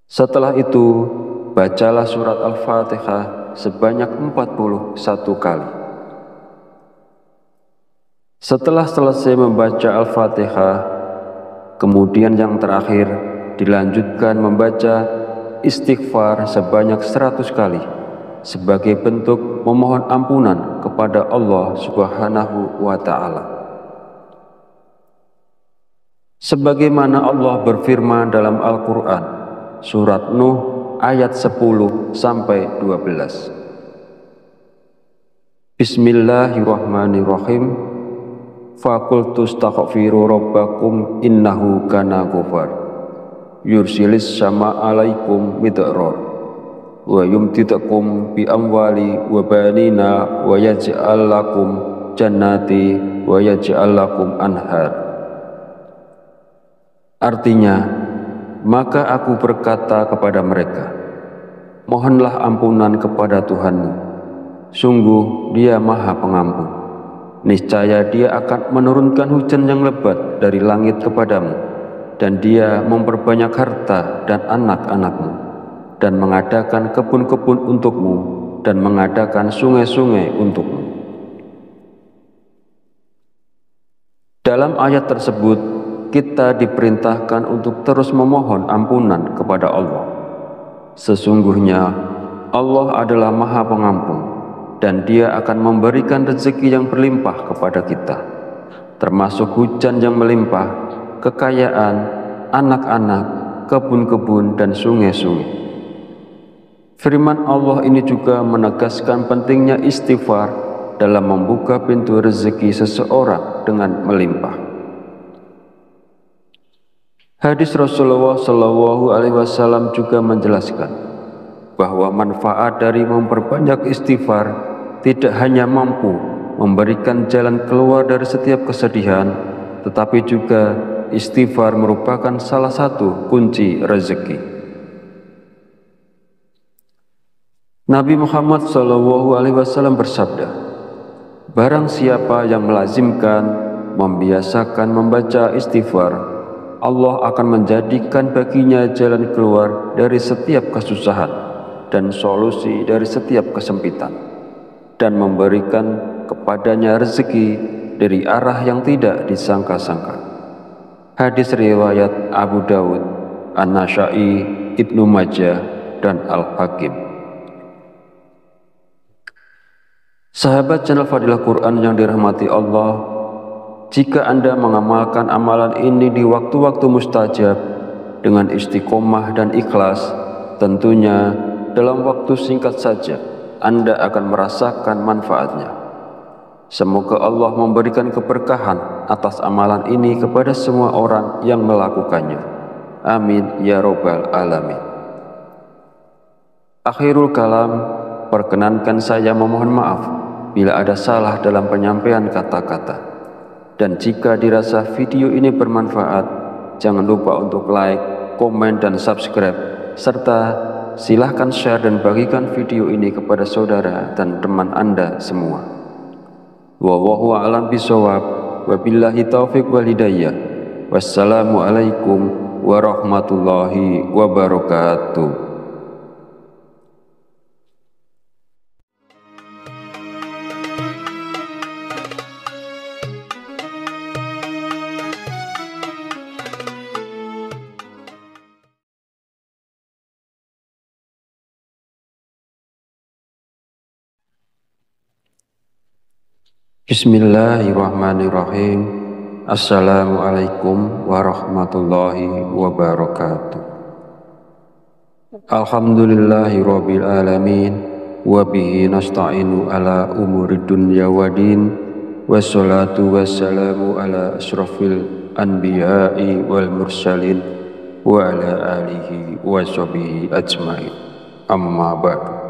Setelah itu, bacalah surat Al-Fatihah sebanyak 41 kali. Setelah selesai membaca Al-Fatihah, kemudian yang terakhir dilanjutkan membaca istighfar sebanyak 100 kali sebagai bentuk memohon ampunan kepada Allah Subhanahu wa Ta'ala. Sebagaimana Allah berfirman dalam Al-Quran, surat Nuh ayat 10-12. Bismillahirrahmanirrahim. Faqultu astaghfiru rabbakum innahu kana ghafar yursilis sama alaikum midrar wa yumtidakum bi amwali wa banina wa yaj'al lakum jannati wa yaj'al lakum anhar. Artinya, maka aku berkata kepada mereka, mohonlah ampunan kepada Tuhanmu, sungguh Dia Maha Pengampun. Niscaya Dia akan menurunkan hujan yang lebat dari langit kepadamu, dan Dia memperbanyak harta dan anak-anakmu, dan mengadakan kebun-kebun untukmu, dan mengadakan sungai-sungai untukmu. Dalam ayat tersebut, kita diperintahkan untuk terus memohon ampunan kepada Allah. Sesungguhnya Allah adalah Maha Pengampun, dan Dia akan memberikan rezeki yang berlimpah kepada kita, termasuk hujan yang melimpah, kekayaan, anak-anak, kebun-kebun, dan sungai-sungai. Firman Allah ini juga menegaskan pentingnya istighfar dalam membuka pintu rezeki seseorang dengan melimpah. Hadis Rasulullah SAW juga menjelaskan bahwa manfaat dari memperbanyak istighfar tidak hanya mampu memberikan jalan keluar dari setiap kesedihan, tetapi juga istighfar merupakan salah satu kunci rezeki. Nabi Muhammad SAW bersabda, barang siapa yang melazimkan, membiasakan membaca istighfar, Allah akan menjadikan baginya jalan keluar dari setiap kesusahan dan solusi dari setiap kesempitan, dan memberikan kepadanya rezeki dari arah yang tidak disangka-sangka. Hadis riwayat Abu Dawud, An-Nasa'i, Ibnu Majah, dan Al-Hakim. Sahabat channel Fadilah Quran yang dirahmati Allah, jika Anda mengamalkan amalan ini di waktu-waktu mustajab dengan istiqomah dan ikhlas, tentunya dalam waktu singkat saja Anda akan merasakan manfaatnya. Semoga Allah memberikan keberkahan atas amalan ini kepada semua orang yang melakukannya. Amin ya robbal alamin. Akhirul kalam, perkenankan saya memohon maaf bila ada salah dalam penyampaian kata-kata. Dan jika dirasa video ini bermanfaat, jangan lupa untuk like, komen, dan subscribe, serta silahkan share dan bagikan video ini kepada saudara dan teman Anda semua. Wallahu a'lam bishawab, wabillahi taufiq wal hidayah. Wassalamualaikum warahmatullahi wabarakatuh. Bismillahirrahmanirrahim. Assalamualaikum warahmatullahi wabarakatuh. Alhamdulillahi rabbil alamin, wa bihi nasta'inu ala umuri dunya waddin, wassalatu wassalamu ala asyrafil anbiya'i wal mursalin wa ala alihi wa sahbihi ajmain. Amma ba'du.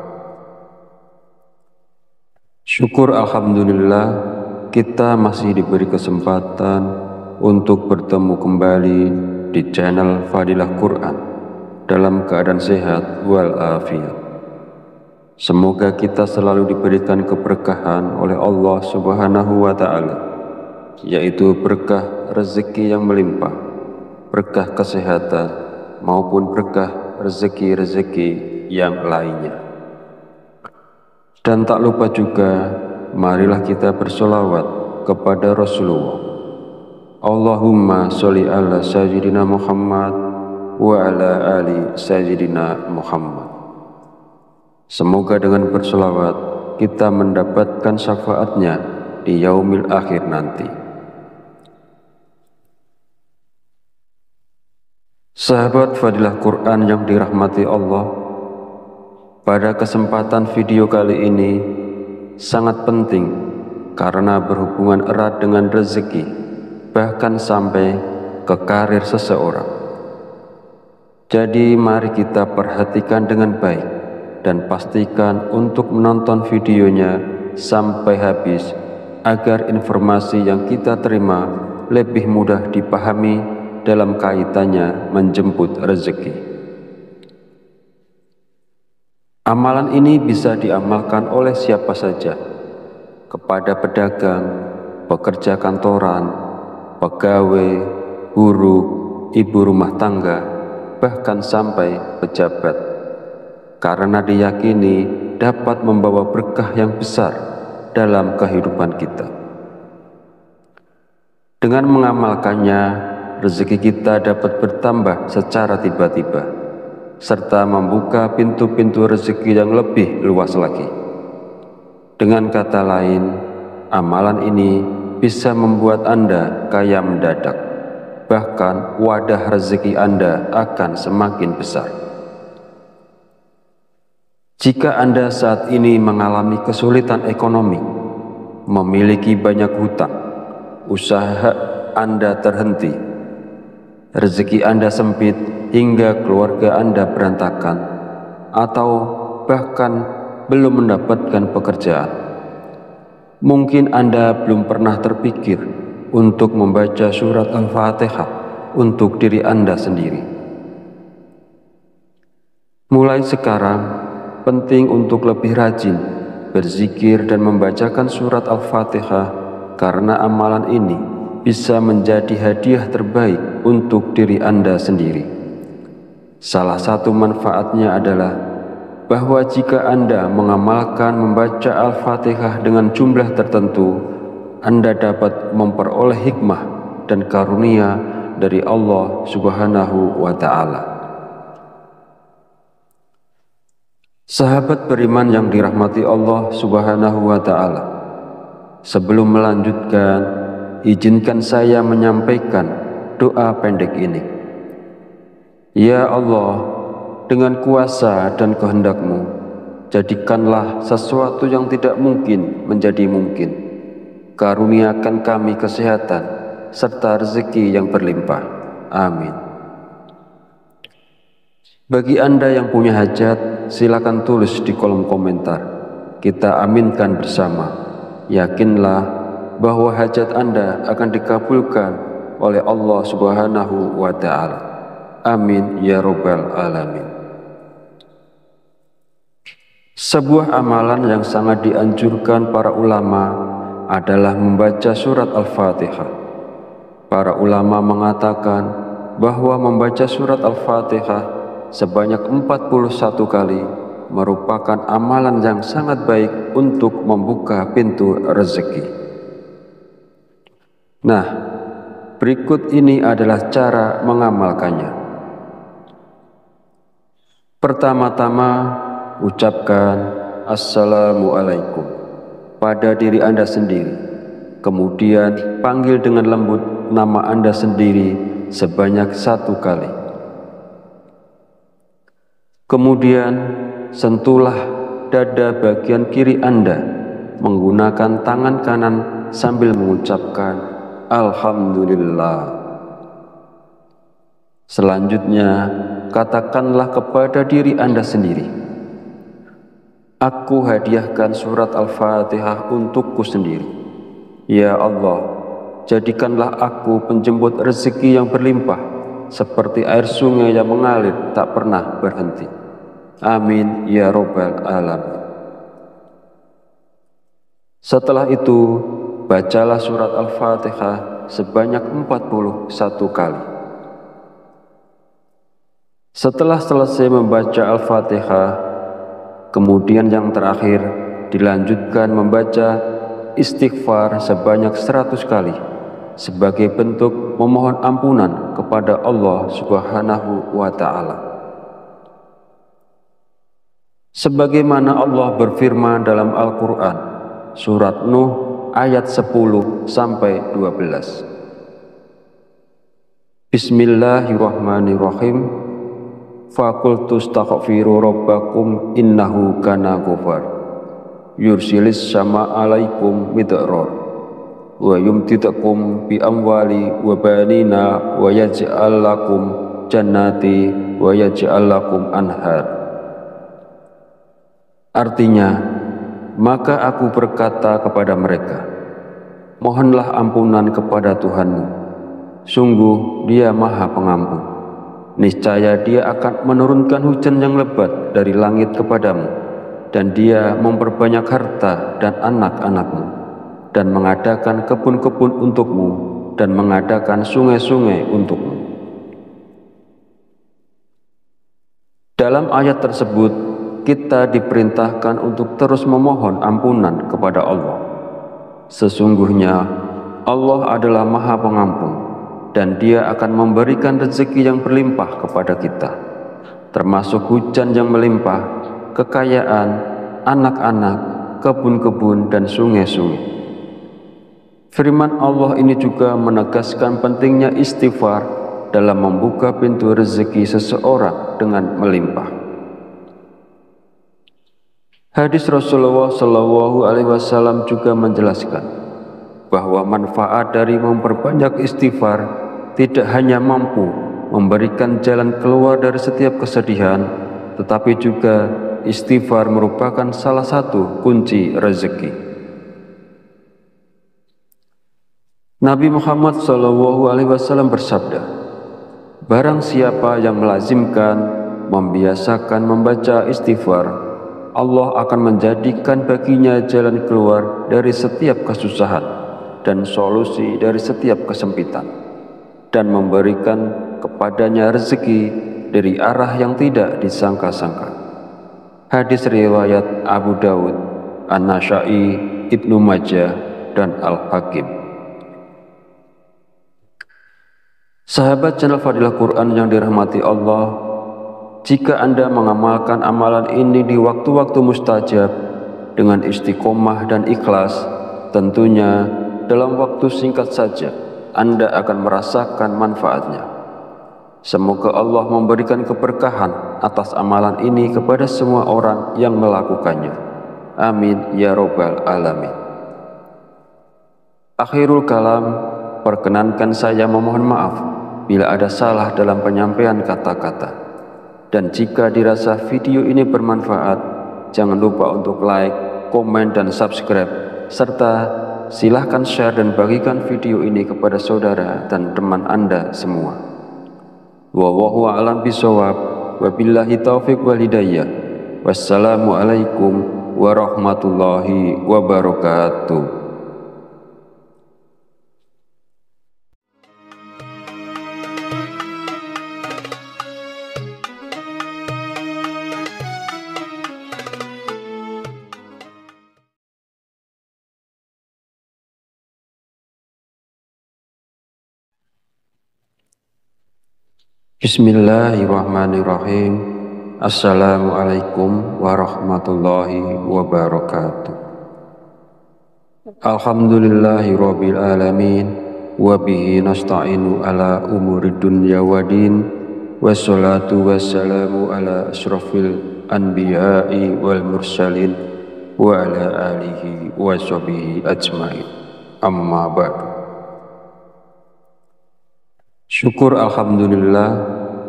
Syukur alhamdulillah, kita masih diberi kesempatan untuk bertemu kembali di channel Fadilah Quran dalam keadaan sehat walafiat. Semoga kita selalu diberikan keberkahan oleh Allah Subhanahu wa Ta'ala, yaitu berkah rezeki yang melimpah, berkah kesehatan maupun berkah rezeki-rezeki yang lainnya. Dan tak lupa juga, marilah kita bersolawat kepada Rasulullah. Allahumma sholli ala sayyidina Muhammad wa ala ali sayyidina Muhammad. Semoga dengan bersolawat kita mendapatkan syafaatnya di yaumil akhir nanti. Sahabat Fadilah Quran yang dirahmati Allah, pada kesempatan video kali ini sangat penting karena berhubungan erat dengan rezeki, bahkan sampai ke karir seseorang. Jadi mari kita perhatikan dengan baik dan pastikan untuk menonton videonya sampai habis agar informasi yang kita terima lebih mudah dipahami dalam kaitannya menjemput rezeki. Amalan ini bisa diamalkan oleh siapa saja, kepada pedagang, pekerja kantoran, pegawai, guru, ibu rumah tangga, bahkan sampai pejabat, karena diyakini dapat membawa berkah yang besar dalam kehidupan kita. Dengan mengamalkannya, rezeki kita dapat bertambah secara tiba-tiba, serta membuka pintu-pintu rezeki yang lebih luas lagi. Dengan kata lain, amalan ini bisa membuat Anda kaya mendadak, bahkan wadah rezeki Anda akan semakin besar. Jika Anda saat ini mengalami kesulitan ekonomi, memiliki banyak hutang, usaha Anda terhenti, rezeki Anda sempit hingga keluarga Anda berantakan, atau bahkan belum mendapatkan pekerjaan, mungkin Anda belum pernah terpikir untuk membaca surat Al-Fatihah untuk diri Anda sendiri. Mulai sekarang, penting untuk lebih rajin berzikir dan membacakan surat Al-Fatihah, karena amalan ini bisa menjadi hadiah terbaik untuk diri Anda sendiri. Salah satu manfaatnya adalah bahwa jika Anda mengamalkan membaca Al-Fatihah dengan jumlah tertentu, Anda dapat memperoleh hikmah dan karunia dari Allah Subhanahu wa Ta'ala. Sahabat beriman yang dirahmati Allah Subhanahu wa Ta'ala, sebelum melanjutkan, izinkan saya menyampaikan doa pendek ini. Ya Allah, dengan kuasa dan kehendak-Mu, jadikanlah sesuatu yang tidak mungkin menjadi mungkin. Karuniakan kami kesehatan serta rezeki yang berlimpah. Amin. Bagi Anda yang punya hajat, silakan tulis di kolom komentar. Kita aminkan bersama. Yakinlah bahwa hajat Anda akan dikabulkan oleh Allah Subhanahu wa Ta'ala. Amin ya Rabbal Alamin. Sebuah amalan yang sangat dianjurkan para ulama adalah membaca surat Al-Fatihah. Para ulama mengatakan bahwa membaca surat Al-Fatihah sebanyak 41 kali merupakan amalan yang sangat baik untuk membuka pintu rezeki. Nah, berikut ini adalah cara mengamalkannya. Pertama-tama, ucapkan Assalamualaikum pada diri Anda sendiri. Kemudian panggil dengan lembut nama Anda sendiri sebanyak 1 kali. Kemudian sentuhlah dada bagian kiri Anda menggunakan tangan kanan sambil mengucapkan Alhamdulillah. Selanjutnya, katakanlah kepada diri Anda sendiri, aku hadiahkan surat Al-Fatihah untukku sendiri. Ya Allah, jadikanlah aku penjemput rezeki yang berlimpah, seperti air sungai yang mengalir tak pernah berhenti. Amin ya Rabbal Alamin. Setelah itu, bacalah surat Al-Fatihah sebanyak 41 kali. Setelah selesai membaca Al-Fatihah, kemudian yang terakhir dilanjutkan membaca istighfar sebanyak 100 kali sebagai bentuk memohon ampunan kepada Allah Subhanahu wa Ta'ala. Sebagaimana Allah berfirman dalam Al-Quran, surat Nuh ayat 10-12. Bismillahirrahmanirrahim. Faqultu astaghfiru rabbakum innahu kana ghafar yursilis sama alaikum midrar wa yumtidakum bi amwali wa banina wa yaj'al lakum jannati wa yaj'al lakum anhar. Artinya, maka aku berkata kepada mereka, mohonlah ampunan kepada Tuhanmu, sungguh Dia Maha Pengampun. Niscaya Dia akan menurunkan hujan yang lebat dari langit kepadamu, dan Dia memperbanyak harta dan anak-anakmu, dan mengadakan kebun-kebun untukmu, dan mengadakan sungai-sungai untukmu. Dalam ayat tersebut, kita diperintahkan untuk terus memohon ampunan kepada Allah. Sesungguhnya Allah adalah Maha Pengampun, dan Dia akan memberikan rezeki yang berlimpah kepada kita, termasuk hujan yang melimpah, kekayaan, anak-anak, kebun-kebun, dan sungai-sungai. Firman Allah ini juga menegaskan pentingnya istighfar dalam membuka pintu rezeki seseorang dengan melimpah. Hadis Rasulullah SAW juga menjelaskan bahwa manfaat dari memperbanyak istighfar tidak hanya mampu memberikan jalan keluar dari setiap kesedihan, tetapi juga istighfar merupakan salah satu kunci rezeki. Nabi Muhammad SAW bersabda, barang siapa yang melazimkan, membiasakan membaca istighfar, Allah akan menjadikan baginya jalan keluar dari setiap kesusahan dan solusi dari setiap kesempitan, dan memberikan kepadanya rezeki dari arah yang tidak disangka-sangka. Hadis riwayat Abu Dawud, An-Nasa'i, Ibnu Majah, dan Al-Hakim. Sahabat channel Fadilah Quran yang dirahmati Allah, jika Anda mengamalkan amalan ini di waktu-waktu mustajab dengan istiqomah dan ikhlas, tentunya dalam waktu singkat saja Anda akan merasakan manfaatnya. Semoga Allah memberikan keberkahan atas amalan ini kepada semua orang yang melakukannya. Amin ya robbal alamin. Akhirul kalam, perkenankan saya memohon maaf bila ada salah dalam penyampaian kata-kata. Dan jika dirasa video ini bermanfaat, jangan lupa untuk like, komen, dan subscribe, serta silahkan share dan bagikan video ini kepada saudara dan teman Anda semua. Wallahu a'lam bishawab, wabillahi taufiq wal hidayah. Wassalamualaikum warahmatullahi wabarakatuh. Bismillahirrahmanirrahim. Assalamualaikum warahmatullahi wabarakatuh. Alhamdulillahi rabbil alamin, wabihi nasta'inu ala umuri dunya wadin, wassalatu wassalamu ala ashrafil anbiya'i wal mursalin, wa ala alihi wa sahbihi ajmain. Amma ba'du. Syukur alhamdulillah,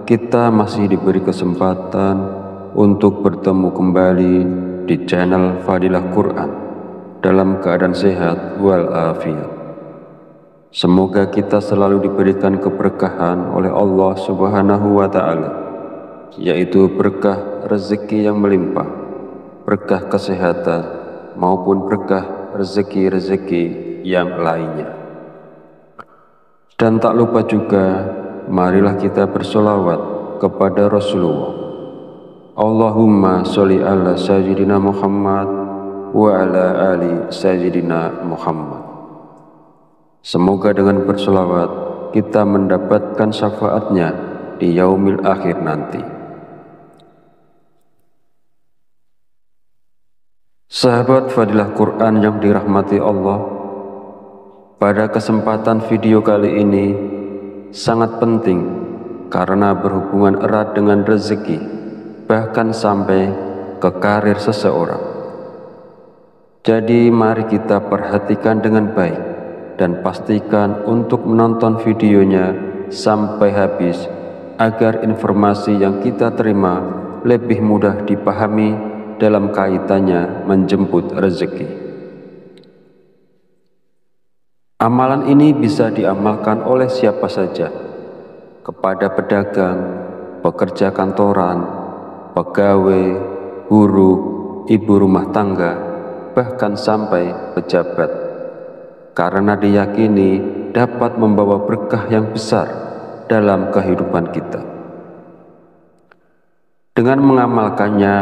kita masih diberi kesempatan untuk bertemu kembali di channel Fadilah Quran dalam keadaan sehat walafiat. Semoga kita selalu diberikan keberkahan oleh Allah Subhanahu wa Ta'ala, yaitu berkah rezeki yang melimpah, berkah kesehatan, maupun berkah rezeki-rezeki yang lainnya. Dan tak lupa juga, marilah kita bersolawat kepada Rasulullah. Allahumma sholli ala sayyidina Muhammad wa ala ali sayyidina Muhammad. Semoga dengan berselawat kita mendapatkan syafaatnya di yaumil akhir nanti. Sahabat Fadilah Quran yang dirahmati Allah, pada kesempatan video kali ini sangat penting karena berhubungan erat dengan rezeki, bahkan sampai ke karir seseorang. Jadi mari kita perhatikan dengan baik dan pastikan untuk menonton videonya sampai habis agar informasi yang kita terima lebih mudah dipahami dalam kaitannya menjemput rezeki. Amalan ini bisa diamalkan oleh siapa saja, kepada pedagang, pekerja kantoran, pegawai, buruh, ibu rumah tangga, bahkan sampai pejabat, karena diyakini dapat membawa berkah yang besar dalam kehidupan kita. Dengan mengamalkannya,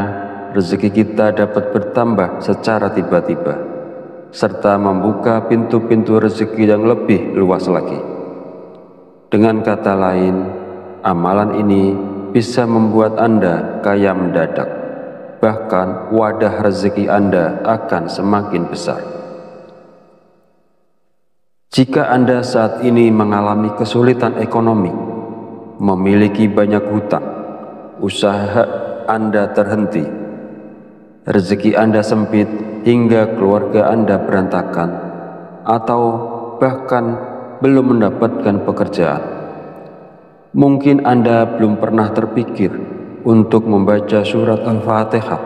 rezeki kita dapat bertambah secara tiba-tiba, serta membuka pintu-pintu rezeki yang lebih luas lagi. Dengan kata lain, amalan ini bisa membuat Anda kaya mendadak, bahkan wadah rezeki Anda akan semakin besar. Jika Anda saat ini mengalami kesulitan ekonomi, memiliki banyak hutang, usaha Anda terhenti, rezeki Anda sempit hingga keluarga Anda berantakan, atau bahkan belum mendapatkan pekerjaan, mungkin Anda belum pernah terpikir untuk membaca surat Al-Fatihah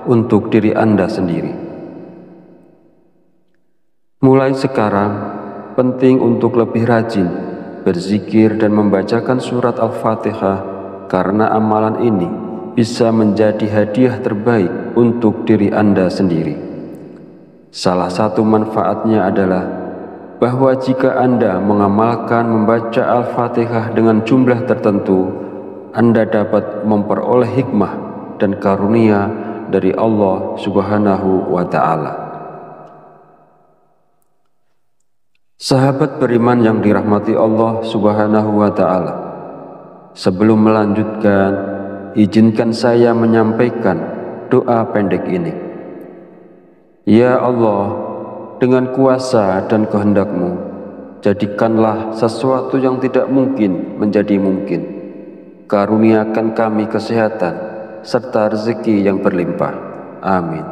untuk diri Anda sendiri. Mulai sekarang, penting untuk lebih rajin berzikir dan membacakan surat Al-Fatihah, karena amalan ini bisa menjadi hadiah terbaik untuk diri Anda sendiri. Salah satu manfaatnya adalah bahwa jika Anda mengamalkan membaca Al-Fatihah dengan jumlah tertentu, Anda dapat memperoleh hikmah dan karunia dari Allah Subhanahu wa Ta'ala. Sahabat beriman yang dirahmati Allah Subhanahu wa Ta'ala, sebelum melanjutkan, izinkan saya menyampaikan doa pendek ini. Ya Allah, dengan kuasa dan kehendak-Mu, jadikanlah sesuatu yang tidak mungkin menjadi mungkin. Karuniakan kami kesehatan serta rezeki yang berlimpah. Amin.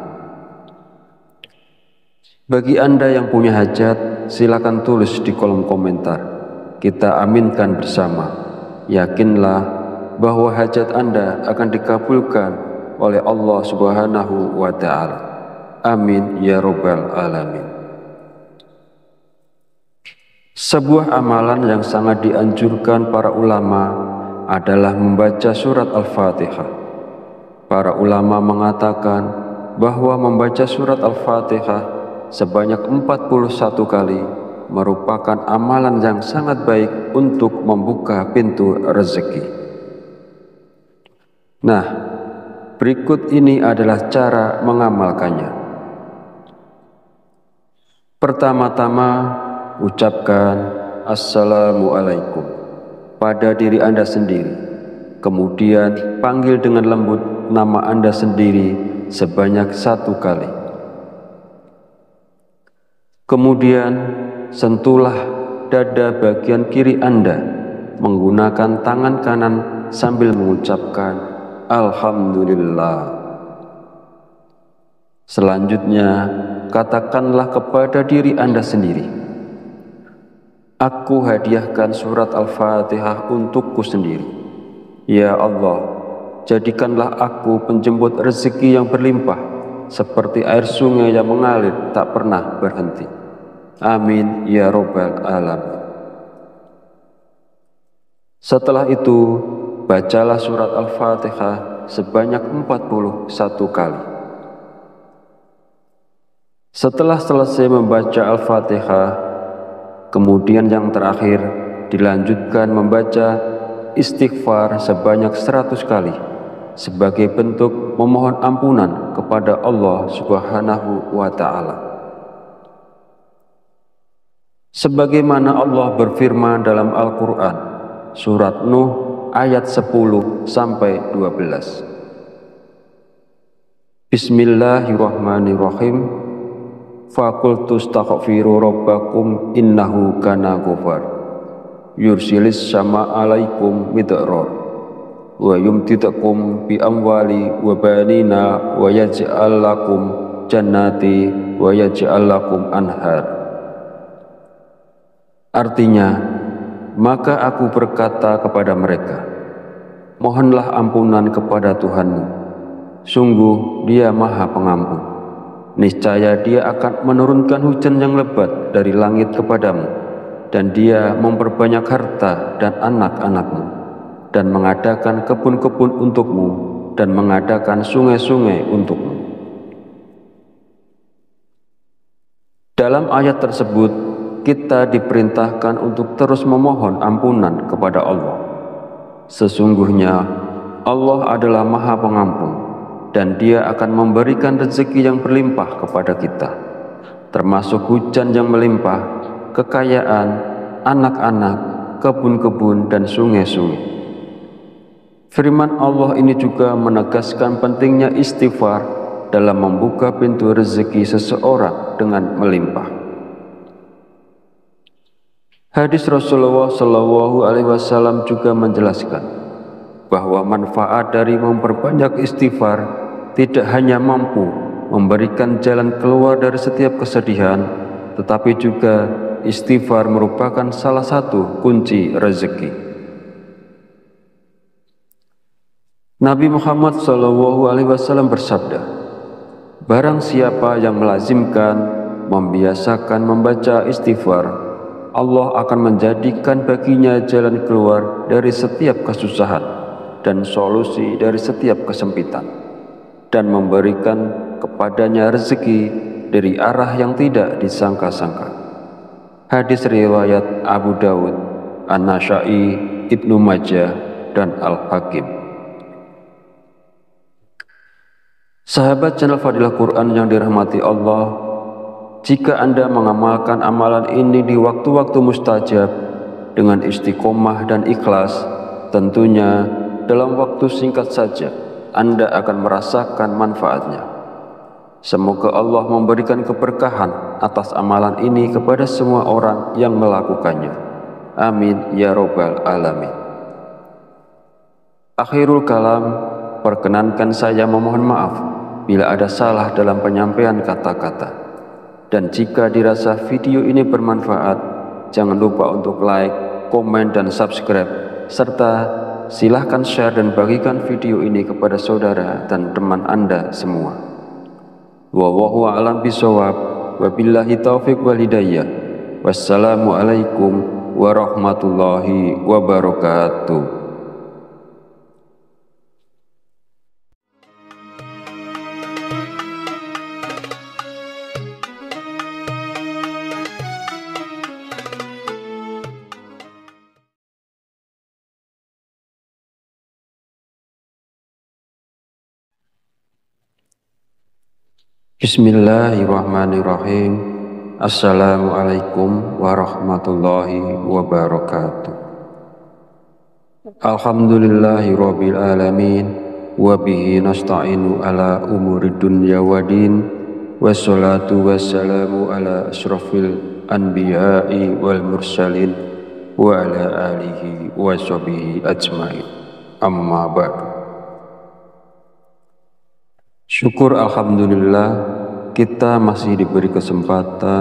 Bagi Anda yang punya hajat, silakan tulis di kolom komentar. Kita aminkan bersama. Yakinlah bahwa hajat Anda akan dikabulkan oleh Allah Subhanahu wa Ta'ala. Amin ya Rabbal Alamin. Sebuah amalan yang sangat dianjurkan para ulama adalah membaca surat Al-Fatihah. Para ulama mengatakan bahwa membaca surat Al-Fatihah sebanyak 41 kali merupakan amalan yang sangat baik untuk membuka pintu rezeki. Nah, berikut ini adalah cara mengamalkannya. Pertama-tama, ucapkan Assalamualaikum pada diri Anda sendiri. Kemudian panggil dengan lembut nama Anda sendiri sebanyak 1 kali. Kemudian sentuhlah dada bagian kiri Anda menggunakan tangan kanan sambil mengucapkan Alhamdulillah. Selanjutnya, katakanlah kepada diri Anda sendiri, aku hadiahkan surat Al-Fatihah untukku sendiri. Ya Allah, jadikanlah aku penjemput rezeki yang berlimpah, seperti air sungai yang mengalir tak pernah berhenti. Amin ya Rabbal Alamin. Setelah itu, bacalah surat Al-Fatihah sebanyak 41 kali. Setelah selesai membaca Al-Fatihah, kemudian yang terakhir dilanjutkan membaca istighfar sebanyak 100 kali sebagai bentuk memohon ampunan kepada Allah Subhanahu wa Ta'ala. Sebagaimana Allah berfirman dalam Al-Quran, surat Nuh ayat 10-12. Bismillahirrahmanirrahim. Faqultu astaghfiru rabbakum innahu kana ghafar yursilis sama alaikum midrar wa yumtidakum bi amwali wa banina wa yaj'al lakum jannati wa yaj'al lakum anhar. Artinya, maka aku berkata kepada mereka, mohonlah ampunan kepada Tuhanmu, sungguh Dia Maha Pengampun. Niscaya Dia akan menurunkan hujan yang lebat dari langit kepadamu, dan Dia memperbanyak harta dan anak-anakmu, dan mengadakan kebun-kebun untukmu, dan mengadakan sungai-sungai untukmu. Dalam ayat tersebut, kita diperintahkan untuk terus memohon ampunan kepada Allah. Sesungguhnya Allah adalah Maha Pengampun, dan Dia akan memberikan rezeki yang berlimpah kepada kita, termasuk hujan yang melimpah, kekayaan, anak-anak, kebun-kebun, dan sungai-sungai. Firman Allah ini juga menegaskan pentingnya istighfar dalam membuka pintu rezeki seseorang dengan melimpah. Hadis Rasulullah SAW juga menjelaskan bahwa manfaat dari memperbanyak istighfar tidak hanya mampu memberikan jalan keluar dari setiap kesedihan, tetapi juga istighfar merupakan salah satu kunci rezeki. Nabi Muhammad SAW bersabda, barang siapa yang melazimkan, membiasakan membaca istighfar, Allah akan menjadikan baginya jalan keluar dari setiap kesusahan dan solusi dari setiap kesempitan, dan memberikan kepadanya rezeki dari arah yang tidak disangka-sangka. Hadis riwayat Abu Dawud, An-Nasa'i, Ibnu Majah, dan Al-Hakim. Sahabat channel Fadilah Quran yang dirahmati Allah, jika Anda mengamalkan amalan ini di waktu-waktu mustajab dengan istiqomah dan ikhlas, tentunya dalam waktu singkat saja Anda akan merasakan manfaatnya. Semoga Allah memberikan keberkahan atas amalan ini kepada semua orang yang melakukannya. Amin ya robbal alamin. Akhirul kalam, perkenankan saya memohon maaf bila ada salah dalam penyampaian kata-kata. Dan jika dirasa video ini bermanfaat, jangan lupa untuk like, komen, dan subscribe, serta silahkan share dan bagikan video ini kepada saudara dan teman Anda semua. Wallahu a'lam bishawab, wabillahi taufiq wal hidayah. Wassalamualaikum warahmatullahi wabarakatuh. Bismillahirrahmanirrahim. Assalamualaikum warahmatullahi wabarakatuh. Alhamdulillahi rabbil alamin, wa bihi nasta'inu ala umuri dunya wa din, wassalatu wassalamu ala asrafil anbiya'i wal mursalin wa ala alihi wa sahbihi ajmain. Amma ba'du. Syukur alhamdulillah kita masih diberi kesempatan